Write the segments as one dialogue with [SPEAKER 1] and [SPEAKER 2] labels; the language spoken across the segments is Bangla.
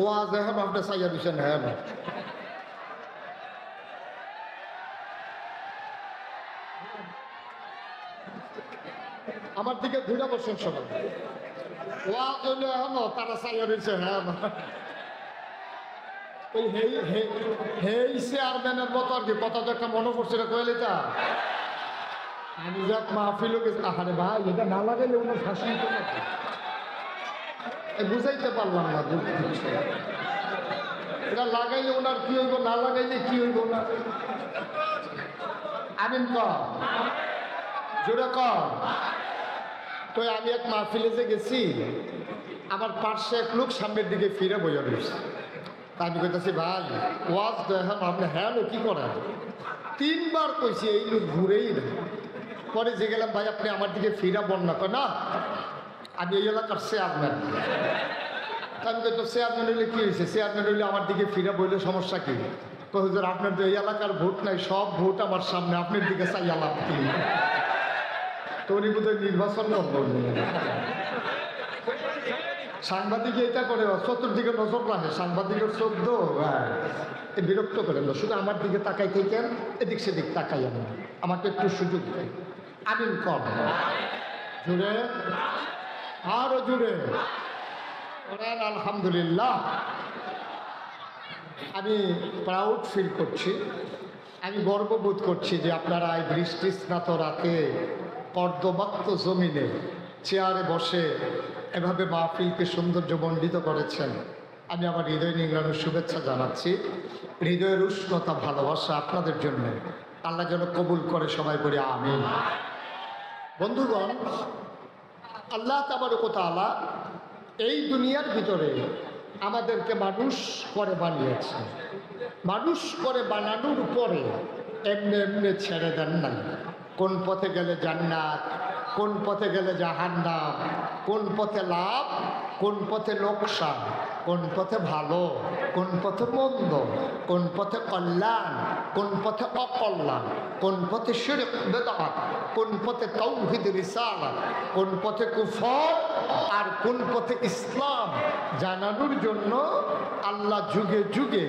[SPEAKER 1] ওয়াজ এখন আপনি চাইয়া দিচ্ছেন। হ্যাঁ না আমার দিকে ঘুরে বসেন সবাই। ওয়াজ হইলে এখন তারা চাইয়া দিচ্ছে। হ্যাঁ না ওই হেই চেয়ারম্যানের মতো আর কি কথা তো একটা মনে পড়ছে না কইলে তা আমি যাক মাহফিলও গেছি। আহারে ভাই এটা না লাগাইলে ওনার শাসন বুঝাইতে পারলাম না। এটা লাগাইলে ওনার কি হইব, না লাগাইলে কি হইব না। আমিন কর, জোরে কর। তো আমি এক মাহফিলে যে গেছি, আমার পার্শ্বে এক লোক সামনের দিকে ফিরে বইয়া রয়েছে। তা আমি কইতেছি ভাই ওয়াজ তো এখন আপনি হ্যাঁ কি করেন? 3 বার কইছি এই লোক ঘুরেই না। পরে যে গেলাম ভাই আপনি আমার দিকে ফিরা বন্যা কয় না আমি এই এলাকার চেয়ারম্যান। আমি তো চেয়ারম্যান হইলে কী হয়েছে? চেয়ারম্যান হইলে আমার দিকে ফিরা বললে সমস্যা কী? হুজুর আপনার তো এই এলাকার ভোট নাই, সব ভোট আমার সামনে, আপনার দিকে চাই আলাপ কি? তো উনি বোধহয় নির্বাচন করবেন। সাংবাদিক এটা করে চতুর্দিকে নজর রাখে, সাংবাদিকের শব্দ বিরক্ত করেন না। শুধু আমার দিকে তাকাই থাকেন, এদিক সেদিক তাকাই আমাকে একটু সুযোগ দেয়। আমিন কর, জুড়ে আরো জুড়ে আলহামদুলিল্লাহ। আমি প্রাউড ফিল করছি, আমি গর্ববোধ করছি যে আপনারা এই বৃষ্টি স্নাত রাতে কর্দমাক্ত জমিনে চেয়ারে বসে এভাবে মাহফিলকে সৌন্দর্যমণ্ডিত করেছেন। আমি আমার হৃদয় নিংড়ানোর শুভেচ্ছা জানাচ্ছি। হৃদয়ের উষ্ণতা ভালোবাসা আপনাদের জন্য, আল্লাহ যেন কবুল করে, সবাই বলি আমিন। বন্ধুগণ, আল্লাহ তাবারক ওয়া তাআলা এই দুনিয়ার ভিতরে আমাদেরকে মানুষ করে বানিয়েছে। মানুষ করে বানানোর পরে এমনি এমনি ছেড়ে দেন নাই। কোন পথে গেলে জান্নাত, কোন পথে গেলে জাহান্নাম, কোন পথে লাভ, কোন পথে লোকসান, কোন পথে ভালো, কোন পথে মন্দ, কোন পথে কল্যাণ, কোন পথে অকল্যাণ, কোন পথে শিরক বিদআত, কোন পথে তাওহীদ রিসালাত, কোন পথে কুফর আর কোন পথে ইসলাম জানানোর জন্য আল্লাহ যুগে যুগে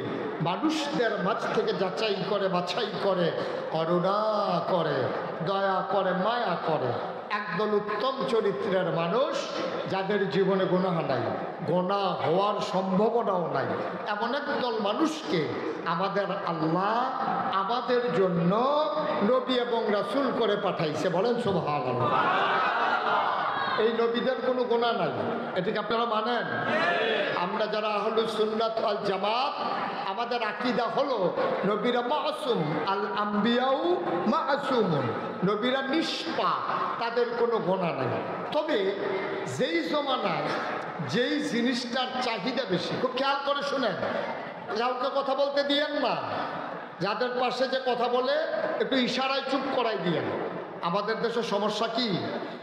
[SPEAKER 1] মানুষদের মাঝ থেকে যাচাই করে, বাছাই করে, করুণা করে, দয়া করে, মায়া করে একদল উত্তম চরিত্রের মানুষ, যাদের জীবনে গুনাহ নাই, গুনাহ হওয়ার সম্ভাবনাও নাই, এমন একদল মানুষকে আমাদের আল্লাহ আমাদের জন্য নবী এবং রাসূল করে পাঠাইছে। বলেন সুবহানাল্লাহ। এই নবীদের কোনো গুনাহ নাই, এটাকে আপনারা মানেন? আমরা যারা আহলুস সুন্নাত ওয়াল জামাত, আমাদের আকীদা হলো নবীরা মাসুম, আল আম্বিয়াউ মাসুমুন, নবীরা নিষ্পাপ, তাদের কোনো গুনাহ নাই। তবে যেই জমানায় যেই জিনিসটার চাহিদা বেশি, খুব খেয়াল করে শুনেন, কাউকে কথা বলতে দিয়েন না, যাদের পাশে যে কথা বলে একটু ইশারায় চুপ করাই দিয়েন। আমাদের দেশের সমস্যা কি,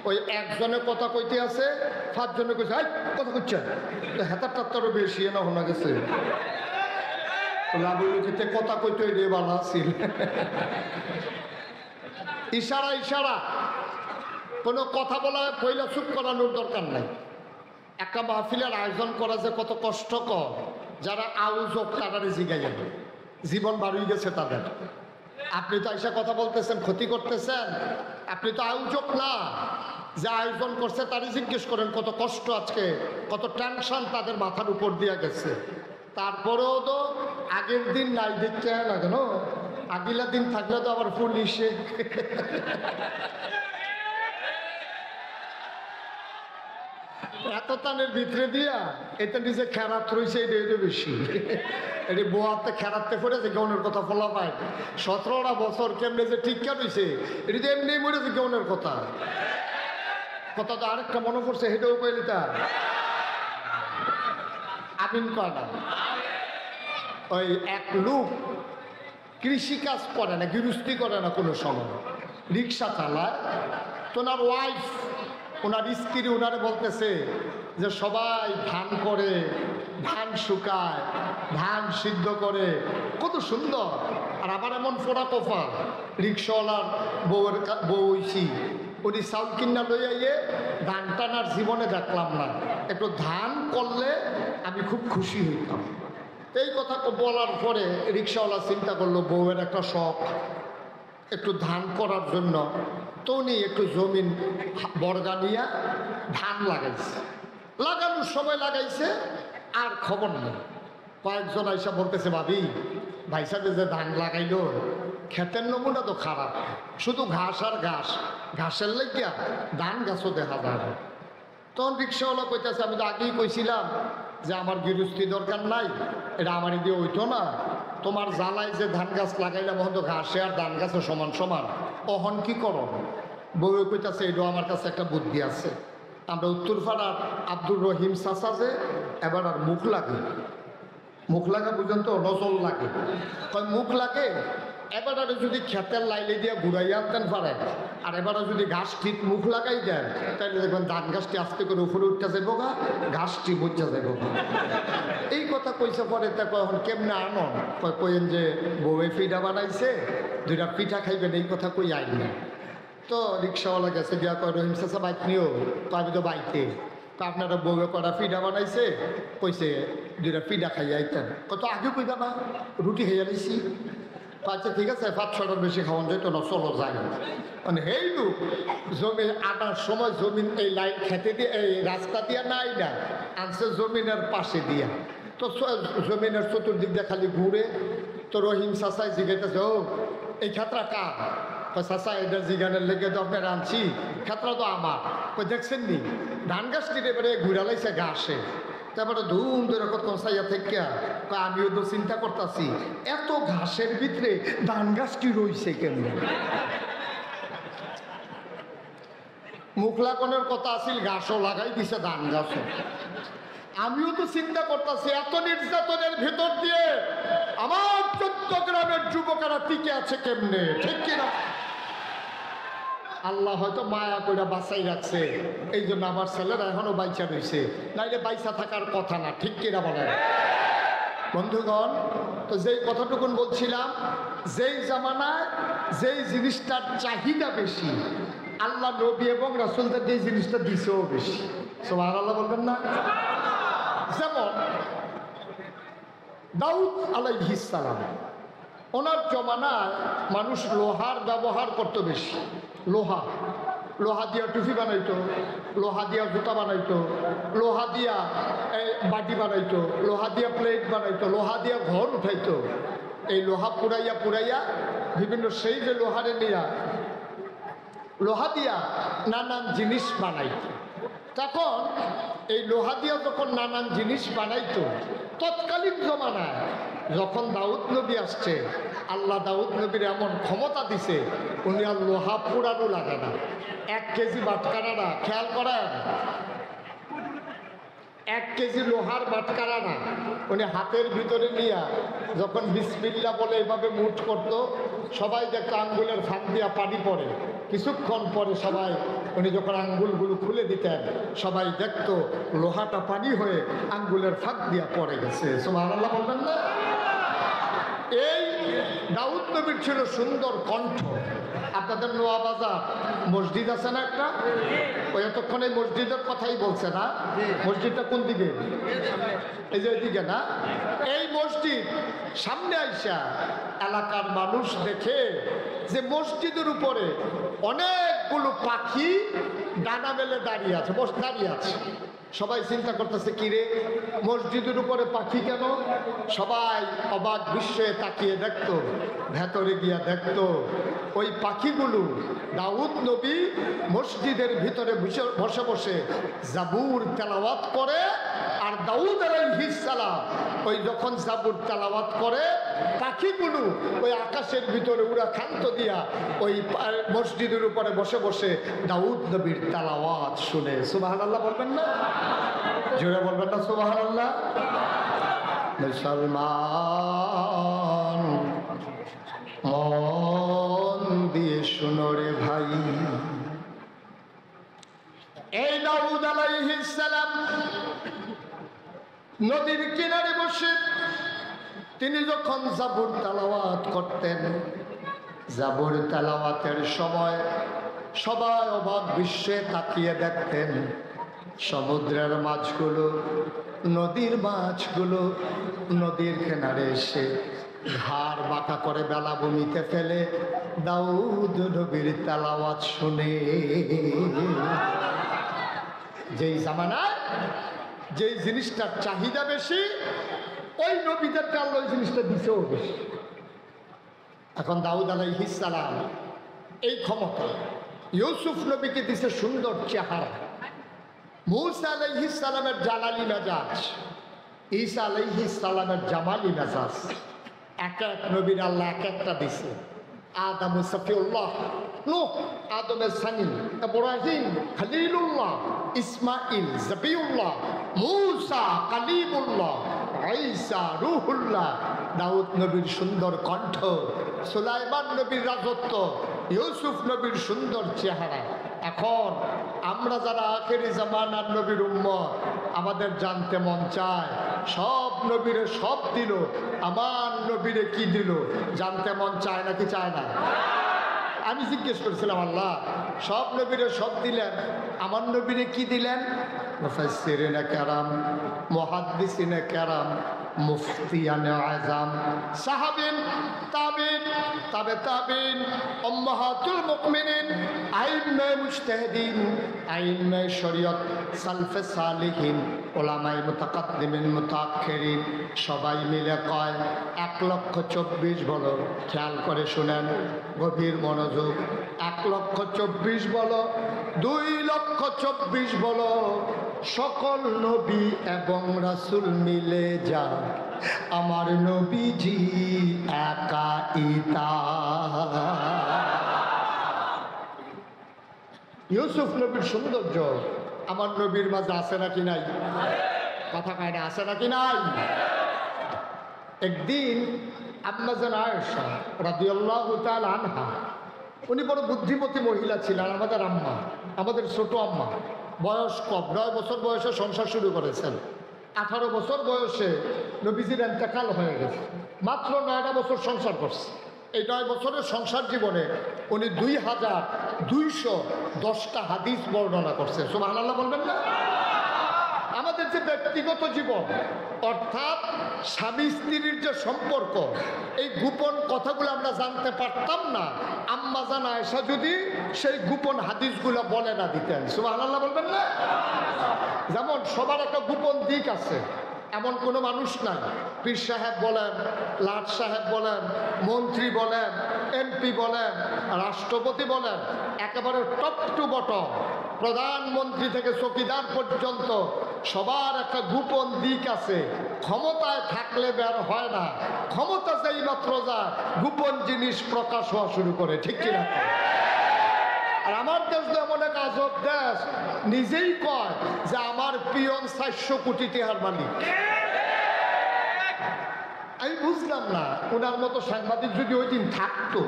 [SPEAKER 1] ওই একজনে কথা কইতে আছে, 5 জনে কইছে এই কথা কইছে, হেতার টাত্তারও বেশি না শোনা গেছে। লাভতে কথা কইতে রে বালা ছিল। ইশারা ইশারা, কোনো কথা বলা কইলে চুপ করানোর দরকার নাই। একটা মাহফিলের আয়োজন করা যে কত কষ্টকর, যারা আয়োজক তাদের জিগাই যাবে, জীবন বাড়িয়ে গেছে তাদের। আপনি তো আইসা কথা বলতেছেন, ক্ষতি করতেছেন, আপনি তো আয়োজক না। যে আয়োজন করছে তারই জিজ্ঞেস করেন কত কষ্ট, আজকে কত টেনশন তাদের মাথার উপর দিয়ে গেছে। তারপরেও তো আগের দিন নাই দেখতে হয় না কেন, আগিলা দিন থাকলে তো আবার পুলিশে এত তানের ভিতরে দিয়া এটা নিজে খেরাত রয়েছে, এটা বেশি। এটি বোয়াতে খেরাতে পড়েছে, গৌনের কথা বলা পায়। 17টা বছর কেমনে যে ঠিক রয়েছে, এটি তো এমনি মরেছে গৌনের কথা। কথা তো আরেকটা মনে পড়ছে, সেটাও কইলি তা আমিন করা। ওই এক লোক কৃষিকাজ করে না, গৃহস্থী করে না, কোনো সময় রিক্সা চালায়। তো ওনার ওয়াইফ, ওনার স্ত্রী ওনারে বলতেছে যে সবাই ধান করে, ধান শুকায়, ধান সিদ্ধ করে, কত সুন্দর। আর আবার এমন ফোড়া কফা, রিক্সাওয়ালার বউয়ের বউ হইছি, উনি চাউল কিনা লই আইয়ে ধান টানার জীবনে দেখলাম না, একটু ধান করলে আমি খুব খুশি হইতাম। এই কথা বলার পরে রিক্সাওয়ালা চিন্তা করলো বউয়ের একটা শখ, একটু ধান করার জন্য তো উনি একটু জমিন বর্গা নিয়ে ধান লাগাইছে। লাগানোর সময় লাগাইছে আর খবর নেই। কয়েকজন আইসা বলতেছে ভাবি ভাই সাহেব যে ধান লাগাইলো ক্ষেতের নমুনা তো খারাপ, শুধু ঘাস আর ঘাস, ঘাসের লেগিয়া ধান গাছও দেখা যায় না। তখন রিক্সাওয়ালা কইতেছে আমি তো আগেই কইছিলাম যে আমার গৃহস্থী দরকার নাই, এটা আমার দিয়ে হইতো না, তোমার জ্বালায় যে ধান গাছ লাগাইলাম এখন তো ঘাসে আর ধান গাছে সমান সমান, অহন কি করো? বউ কইতাছে এটাও আমার কাছে একটা বুদ্ধি আছে। আমরা উত্তরপাড়ার আব্দুর রহিম চাচা যে এবার আর মুখ লাগে, মুখ লাগা বুঝেন তো, নজল লাগে, কয় মুখ লাগে এবার যদি ক্ষেতের লাইলে দিয়ে ঘুরাই আনতেন পারে আর এবার যদি ঘাস ঠিক মুখ লাগাই দেন তাহলে দেখবেন ধান গাছটি আস্তে করে উপরে উঠতে যাবো গা, ঘাসটি বুঝতে যাবো গা। এই কথা কইছে পরে তা এখন কেমনে আনন? কইন যে বউয়ে পিঠা বানাইছে, দুইটা পিঠা খাইবেন, এই কথা কই আইন না। তো রিক্সাওয়ালা গেছে গিয়া কয় রহিম চাচা বাইক নিও, তো আমি তো বাইকে, তো আপনারা বউয়ে কটা পিঠা বানাইছে, কইছে দুইটা পিঠা খাইয়া আইতেন। কত আগে কইবা না রুটি খাইয়া দিছি। আচ্ছা ঠিক আছে, 5-6টার বেশি খাওয়ান যেত না, চলো যাই। মানে এই লোক জমি আনার সময় জমিন এই লাইন খেতে দিয়ে এই রাস্তা দিয়া নাই না, আনছে জমিনের পাশে দিয়া। তো জমিনের চতুর্দিক দিয়ে খালি ঘুরে। তো রহিম চাচাই জিজ্ঞাসা ও এই ক্ষেত্রা কার? চাচা এটা জিগানের লেগে তো আপনার আনছি, ক্ষেত্রা তো আমার। কই দেখছেন নি ধান গাছটির এবারে ঘুরালাইছে ঘাসে, তারপরে ধুম ধরে কত চাইয়া থেকে আমিও তো চিন্তা করতেছি এত ঘাসের ভিতরে ধান গাছটি রইছে কেমন? মুখ লাগানোর কথা আসিল, ঘাসও লাগাই দিছে ধান গাছও। আমিও তো চিন্তা করতেছি এত নির্যাতনের ভেতর দিয়ে আমার 14 গ্রামের যুবকেরা টিকে আছে কেমনে, ঠিক কিনা? আল্লাহ হয়তো মায়া করে বাঁচাই রাখছে, এই জন্য আমার ছেলেরা এখনো বাইচা রয়েছে, নাইলে বাইচা থাকার কথা না, ঠিক কিনা বলেন বন্ধুগণ? তো যেই কথাটুকুন বলছিলাম, যেই জামানায় যেই জিনিসটার চাহিদা বেশি, আল্লাহ নবী এবং রাসূলদের যে জিনিসটা দিছেও বেশি। সুবহানাল্লাহ বলবেন না? যেমন দাউদ আলাইহিস সালাম, ওনার জমানায় মানুষ লোহার ব্যবহার করতো বেশি। লোহা, লোহা দিয়া টুপি বানাইতো, লোহা দিয়া জুতা বানাইতো, লোহা দিয়া বাটি বানাইতো, লোহা দিয়া প্লেট বানাইতো, লোহা দিয়া ঘর উঠাইতো। এই লোহা পুরাইয়া পুরাইয়া বিভিন্ন সেই যে লোহারে নিয়া লোহা দিয়া নানান জিনিস বানাইতো। তখন এই লোহা দিয়া যখন নানান জিনিস বানাইতো, তৎকালীন জমানায় যখন দাউদ নবী আসছে, আল্লাহ দাউদ নবীর এমন ক্ষমতা দিছে, উনি আর লোহা পুরানো লাগে না। 1 কেজি বাটকারা না, খেয়াল করেন, 1 কেজি লোহার বাটকারা না, উনি হাতের ভিতরে নিয়ে যখন বিসমিল্লাহ বলে এভাবে মুঠ করতো, সবাই দেখতো আঙ্গুলের ফাঁক দিয়া পানি পড়ে। কিছুক্ষণ পরে সবাই উনি যখন আঙ্গুলগুলো খুলে দিতেন, সবাই দেখতো লোহাটা পানি হয়ে আঙ্গুলের ফাঁক দিয়া পড়ে গেছে। সুবহানাল্লাহ বলবেন না? এই দাউদ নবীর ছিল সুন্দর কণ্ঠ। আপনাদের নোয়াবাজার মসজিদ আছে না একটা, ওই এতক্ষণ এই মসজিদের কথাই বলছে না? মসজিদটা কোন দিকে? এই যে ওইদিকে না? এই মসজিদ সামনে আইসা এলাকার মানুষ দেখে যে মসজিদের উপরে অনেকগুলো পাখি ডানা মেলে দাঁড়িয়ে আছে, দাঁড়িয়ে আছে। সবাই চিন্তা করতেছে কিরে মসজিদের উপরে পাখি কেন? সবাই অবাক বিস্ময়ে তাকিয়ে দেখতো, ভেতরে গিয়া দেখতো ওই পাখিগুলো দাউদ নবী মসজিদের ভিতরে বসে বসে জাবুর তেলাওয়াত করে। আর দাউদ আলাইহিস সালাম ওই যখন জাবুর তেলাওয়াত করে, পাখিগুলো ওই আকাশের ভিতরে উড়া খান্ত দিয়া ওই মসজিদের উপরে বসে বসে দাউদ নবীর তেলাওয়াত শুনে। সুবহানাল্লাহ বলবেন না? জোরে বলবেন না সুবহানাল্লাহ? মুসলমান মন দিয়ে শুনো রে ভাই, এই দাউদ আলাইহিস সালাম নদীর কিনারে বসে তিনি যখন জাবুর তেলাওয়াত করতেন, জাবুর তেলাওয়াতের সময় সবাই অবাক বিশ্বে তাকিয়ে দেখতেন সমুদ্রের মাছগুলো, নদীর মাছগুলো নদীর কিনারে এসে ঘাড় বাঁকা করে বেলাভূমিতে ফেলে দাউদ নবীর তেলাওয়াত শুনে। যেই জামানায় যেই জিনিসটার চাহিদা বেশি, ওই নবীদেরকে আল্লাহ ওই জিনিসটা দিতেও বেশি। এখন দাউদ আলাইহিস সালাম এই ক্ষমতা, ইউসুফ নবীকে দিছে সুন্দর চেহারা, মূসা আলাইহিস সালামের জালালি মেজাজ, ঈসা আলাইহিস সালামের জামালি মেজাজ। এক এক নবীর আল্লাহ এক একটা দিছে। আদম সফিউল্লাহ, নূহ আদমের সানি, ইব্রাহিম খলিলুল্লাহ, ইসমাইল জবিউল্লাহ, মূসা কালিমুল্লাহ, ঈসা রূহুল্লাহ, দাউদ নবীর সুন্দর কণ্ঠ, সুলাইমান নবীর রাজত্ব, ইউসুফ নবীর সুন্দর চেহারা। এখন আমরা যারা আখেরি জামানার নবীর উম্মত, আমাদের জানতে মন চায় সব নবীরে সব দিল, আমার নবীরে কি দিল জানতে মন চায় নাকি চায় না? আমি জিজ্ঞেস করেছিলাম, আল্লাহ সব নবীরে সব দিলেন, আমার নবীরে কি দিলেন? মুফাসসিরিনে কেরাম, মুহাদ্দিসিনে কেরাম, মুফতিয়ানে আযম, সাহাবিন, তাবিন, তাবে তাবিন, উম্মাহাতুল মুমিনিন, আইম্মে মুজতাহিদিন, আইম্মে শরীয়ত, সালফে সালিহিন, উলামায়ে মুতাকাদ্দিমিন মুতাআখিরিন সবাই মিলে কয় 1,24,000 বলো। খেয়াল করে শুনেন, গভীর মনোযোগ। 1,24,000 বলো, 2,24,000 বলো, সকল নবী এবং রাসূল মিলে যা আমার নবীজি একা ইতা। ইউসুফ নবীর সৌন্দর্য আমার নবীর মাঝে আছে নাকি নাই? কথা কয় না, আছে নাকি নাই? একদিন আম্মা জান আয়েশা রাদিয়াল্লাহু তাআলা আনহা, উনি বড় বুদ্ধিমতী মহিলা ছিলেন, আমাদের আম্মা, আমাদের ছোট আম্মা। বয়স কম, 9 বছর বয়সে সংসার শুরু করেছেন। 18 বছর বয়সে নবীজির ইন্তেকাল হয়ে গেছে। মাত্র 9টা বছর সংসার করছে। এই 9 বছরের সংসার জীবনে উনি 2,210টা হাদিস বর্ণনা করছেন। সুবহানাল্লাহ বলবেন না? আমাদের যে ব্যক্তিগত জীবন, অর্থাৎ স্বামী স্ত্রীর যে সম্পর্ক, এই গোপন কথাগুলো আমরা জানতে পারতাম না আম্মা জান আয়েশা যদি সেই গোপন হাদিসগুলো বলে না দিতেন। সুবহানাল্লাহ বলবেন না? যেমন সবার একটা গোপন দিক আছে, এমন কোনো মানুষ নাই। পীর সাহেব বলেন, লাট সাহেব বলেন, মন্ত্রী বলেন, এমপি বলেন, রাষ্ট্রপতি বলেন, একেবারে টপ টু বটম, প্রধানমন্ত্রী থেকে চৌকিদার পর্যন্ত সবার একটা গোপন দিক আছে। ক্ষমতায় থাকলে বের হয় না, ক্ষমতা যেই মাত্র যায় গোপন জিনিস প্রকাশ হওয়া শুরু করে। ঠিক কিনা? আর আমার দেশ তো এমন এক আজব দেশ, নিজেই কয় যে আমার পিয়ন 400 কোটি টাকার মালিক। আমি বুঝলাম না, ওনার মতো সাংবাদিক যদি ওই দিন থাকতো,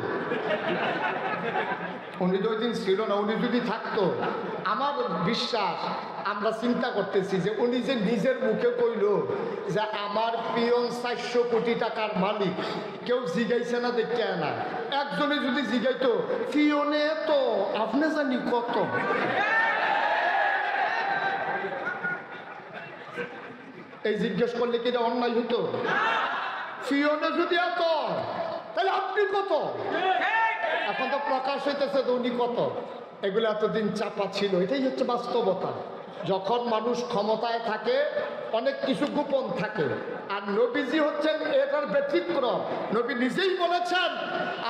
[SPEAKER 1] উনি তো ওই দিন ছিল না, উনি যদি থাকতো, আমার বিশ্বাস, আমরা চিন্তা করতেছি যে উনি যে নিজের মুখে কইল যে আমার পিয়ন 400 কোটি টাকার মালিক, কেউ জিগাইছে না, দেখতে না। একজনে যদি জিগাইতো পিয়নে তো আপনি জানি কত, এই জিজ্ঞেস করলে কি এটা অন্যায় হতো? পিয়নে যদি এত, তাহলে আপনি কত? এখন তো প্রকাশ হইতেছে তো উনি কত। এগুলো এতদিন চাপা ছিল, এটাই হচ্ছে বাস্তবতা। যখন মানুষ ক্ষমতায় থাকে অনেক কিছু গোপন থাকে, আর নবীজি হচ্ছেন এটার ব্যতিক্রম। নবী নিজেই বলেছেন,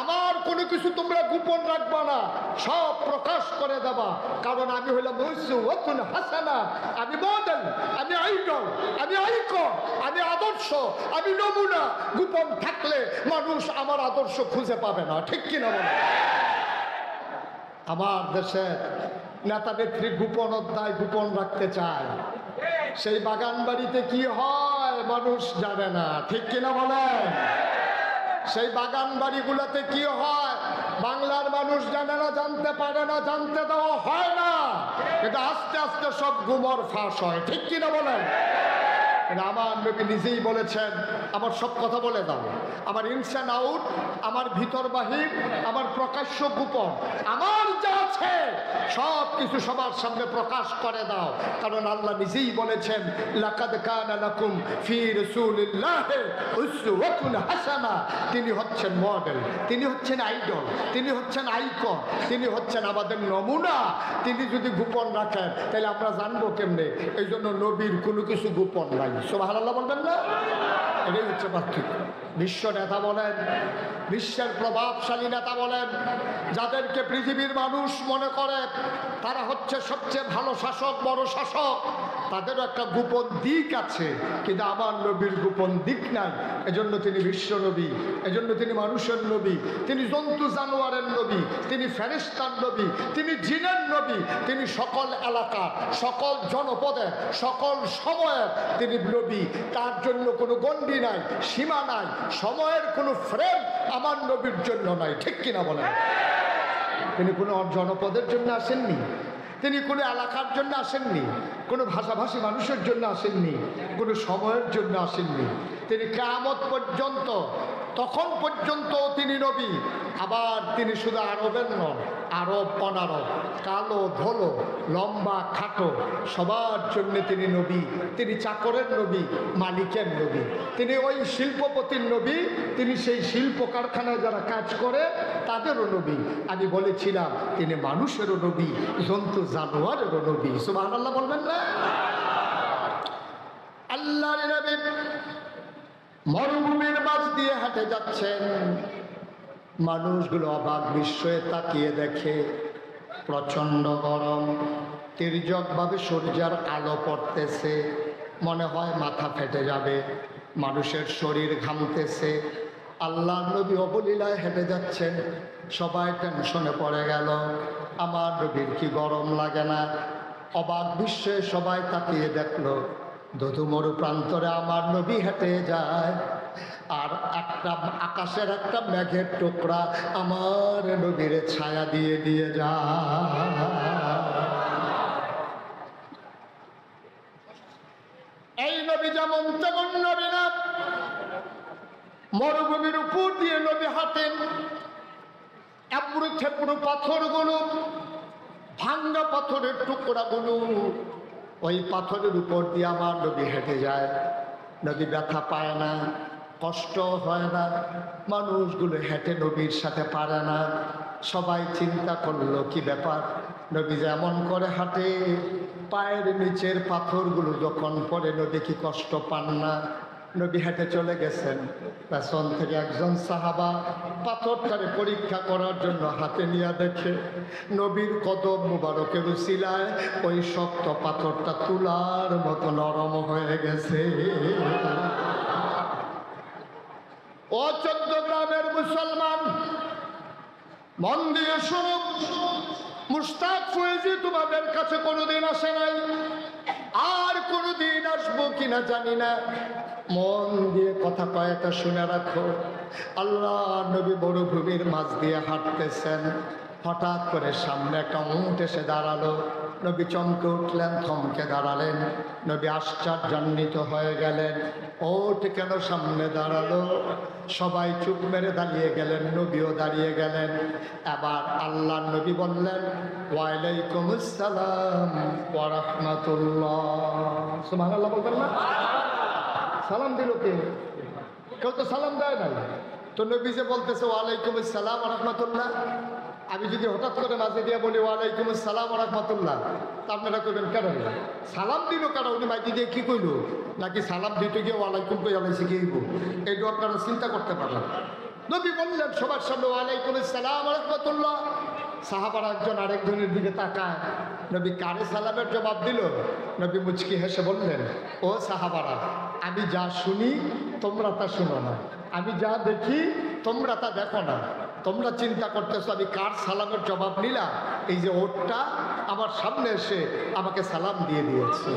[SPEAKER 1] আমার কোনো কিছু তোমরা গোপন রাখবা না, সব প্রকাশ করে দেবা, কারণ আমি হইলাম উসওয়াতুন হাসানা, আমি মডেল, আমি আইডল, আমি আইকন, আমি আদর্শ, আমি নমুনা। গোপন থাকলে মানুষ আমার আদর্শ খুঁজে পাবে না। ঠিক কিনা বলে? আমার দেশে নেতা নেত্রী গোপন অধ্যায় গোপন রাখতে চায়, সেই বাগান বাড়িতে কি হয় মানুষ জানে না। ঠিক কিনা বলেন? সেই বাগান বাড়িগুলোতে কি হয় বাংলার মানুষ জানে না, জানতে পারে না, জানতে দেওয়া হয় না। এটা আস্তে আস্তে সব গুমর ফাঁস হয়। ঠিক কিনা বলেন? আমার নবী নিজেই বলেছেন, আমার সব কথা বলে দাও, আমার ইনসান আউট, আমার ভিতর বাহির, আমার প্রকাশ্য গোপন, আমার যা আছে সব কিছু সবার সামনে প্রকাশ করে দাও। কারণ আল্লাহ নিজেই বলেছেন, লাকাদ কানা লাকুম ফি রাসূলিল্লাহি উসওয়াতুন হাসানা। তিনি হচ্ছেন মডেল, তিনি হচ্ছেন আইডল, তিনি হচ্ছেন আইকন, তিনি হচ্ছেন আমাদের নমুনা। তিনি যদি গোপন রাখেন তাহলে আমরা জানবো কেমনে? এই জন্য নবীর কোনো কিছু গোপন নাই। সুবহানাল্লাহ বলবেন না? এটাই হচ্ছে পার্থক্য। বিশ্ব নেতা বলেন, বিশ্বের প্রভাবশালী নেতা বলেন, যাদেরকে পৃথিবীর মানুষ মনে করে তারা হচ্ছে সবচেয়ে ভালো শাসক, বড় শাসক, তাদেরও একটা গোপন দিক আছে, কিন্তু আমার নবীর গোপন দিক নাই। এজন্য তিনি বিশ্ব নবী, এজন্য তিনি মানুষের নবী, তিনি জন্তু জানোয়ারের নবী, তিনি ফেরেশতার নবী, তিনি জিনের নবী, তিনি সকল এলাকা, সকল জনপদের, সকল সময়ের তিনি নবী। তার জন্য কোনো গণ্ডি নাই, সীমা নাই, সময়ের কোনো ফ্রেম আমার নবীর জন্য নাই। ঠিক কিনা বলেন? তিনি কোনো জনপদের জন্য আসেননি, তিনি কোনো এলাকার জন্য আসেননি, কোনো ভাষাভাষী মানুষের জন্য আসেননি, কোনো সময়ের জন্য আসেননি। তিনি কিয়ামত পর্যন্ত, তখন পর্যন্ত তিনি নবী। আবার তিনি শুধু আরবের নন, আরব অনারব, কালো ধলো, লম্বা খাটো, সবার জন্য তিনি নবী। তিনি চাকরের নবী, মালিকের নবী, তিনি ওই শিল্পপতির নবী, তিনি সেই শিল্প কারখানায় যারা কাজ করে তাদেরও নবী। আমি বলেছিলাম তিনি মানুষেরও নবী, জন্তু জানোয়ারেরও নবী। সুবহানাল্লাহ বলবেন না? আল্লাহর নবী মরুভূমির মাঝ দিয়ে হেঁটে যাচ্ছেন, মানুষগুলো অবাক বিস্ময়ে তাকিয়ে দেখে প্রচণ্ড গরম, তির্যকভাবে সূর্যের আলো পড়তেছে, মনে হয় মাথা ফেটে যাবে, মানুষের শরীর ঘামতেছে। আল্লাহ নবী অবলীলায় হেঁটে যাচ্ছেন, সবাই টেনশনে পড়ে গেল, আমার নবীর কি গরম লাগে না? অবাক বিস্ময়ে সবাই তাকিয়ে দেখলো ধুধু মরু প্রান্তরে আমার নবী হেঁটে যায়, আর একটা আকাশের একটা মেঘের টুকরা আমার নবীর ছায়া দিয়ে দিয়ে যায়। এই নবী যেমন তেমন নবী না। মরুভূমির উপর দিয়ে নবী হাঁটেন, এবড়ো থেবড়ো পাথরগুলো, ভাঙ্গা পাথরের টুকরাগুলো, ওই পাথরের উপর দিয়ে আমার নবী হেঁটে যায়। নবী ব্যথা পায় না, কষ্ট হয় না, মানুষগুলো হেঁটে নবীর সাথে পারে না। সবাই চিন্তা করলো কি ব্যাপার, নবী যেমন করে হাঁটে, পায়ের নিচের পাথরগুলো যখন পড়ে নবী কি কষ্ট পান না? নবী হেঁটে চলে গেছেন, পেছন থেকে একজন সাহাবা পাথরটারে পরীক্ষা করার জন্য হাতে নিয়ে দেখে নবীর কদম মুবারকের উসিলায় ওই শক্ত পাথরটা তুলার মতো নরম হয়ে গেছে। ও চট্টগ্রামের মুসলমান, মন দিয়ে শুনো, মুশতাক ফয়েজী তোমাদের কাছে কোনোদিন আসে নাই, আর কোনোদিন আসবো কিনা জানি না। মন দিয়ে কথা কয়েকটা শুনে রাখো। আল্লাহ নবী মরুভূমির মাঝ দিয়ে হাঁটতেছেন, হঠাৎ করে সামনে একটা উট এসে দাঁড়ালো। নবী চমকে উঠলেন, থমকে দাঁড়ালেন। নবী আশ্চর্যান্বিত হয়ে গেলেন, ওট কেন সামনে দাঁড়ালো? সবাই চুপ মেরে দাঁড়িয়ে গেলেন, নবীও দাঁড়িয়ে গেলেন। এবার আল্লাহ নবী বললেন, ওয়ালাইকুম আসসালাম ওয়া রাহমাতুল্লাহ। সুবহানাল্লাহ বলবেন না? সালাম দিল কে? কেউ তো সালাম দেয় নাই। তো নবী যে বলতেছে ওয়ালাইকুম আসসালাম ওয়া রাহমাতুল্লাহ, আমি যদি হঠাৎ করে মাঝে দিয়ে বলি ওয়ালাইকুম আসসালাম ওয়া রাহমাতুল্লাহ, তা আপনারা করবেন কেন? সালাম দিল কেন? উনি মাঝে দিয়ে কি কইল? নাকি সালাম দিতে গিয়ে ওয়ালাইকুম কই আলাইছি কি হইব? এইটা আপনারা চিন্তা করতে পারেন। নবী বললেন সবার সামনে ওয়ালাইকুম আসসালাম ওয়া রাহমাতুল্লাহ। সাহাবারা একজন আরেকজনের দিকে তাকায়, নবী কারে সালামের জবাব দিল? নবী মুচকি হেসে বললেন, ও সাহাবারা, আমি যা শুনি তোমরা তা শুনো না, আমি যা দেখি তোমরা তা দেখো না। তোমরা চিন্তা করতেছো আমি কার সালামের জবাব নিলাম? এই যে ওটটা আমার সামনে এসে আমাকে সালাম দিয়ে দিয়েছে,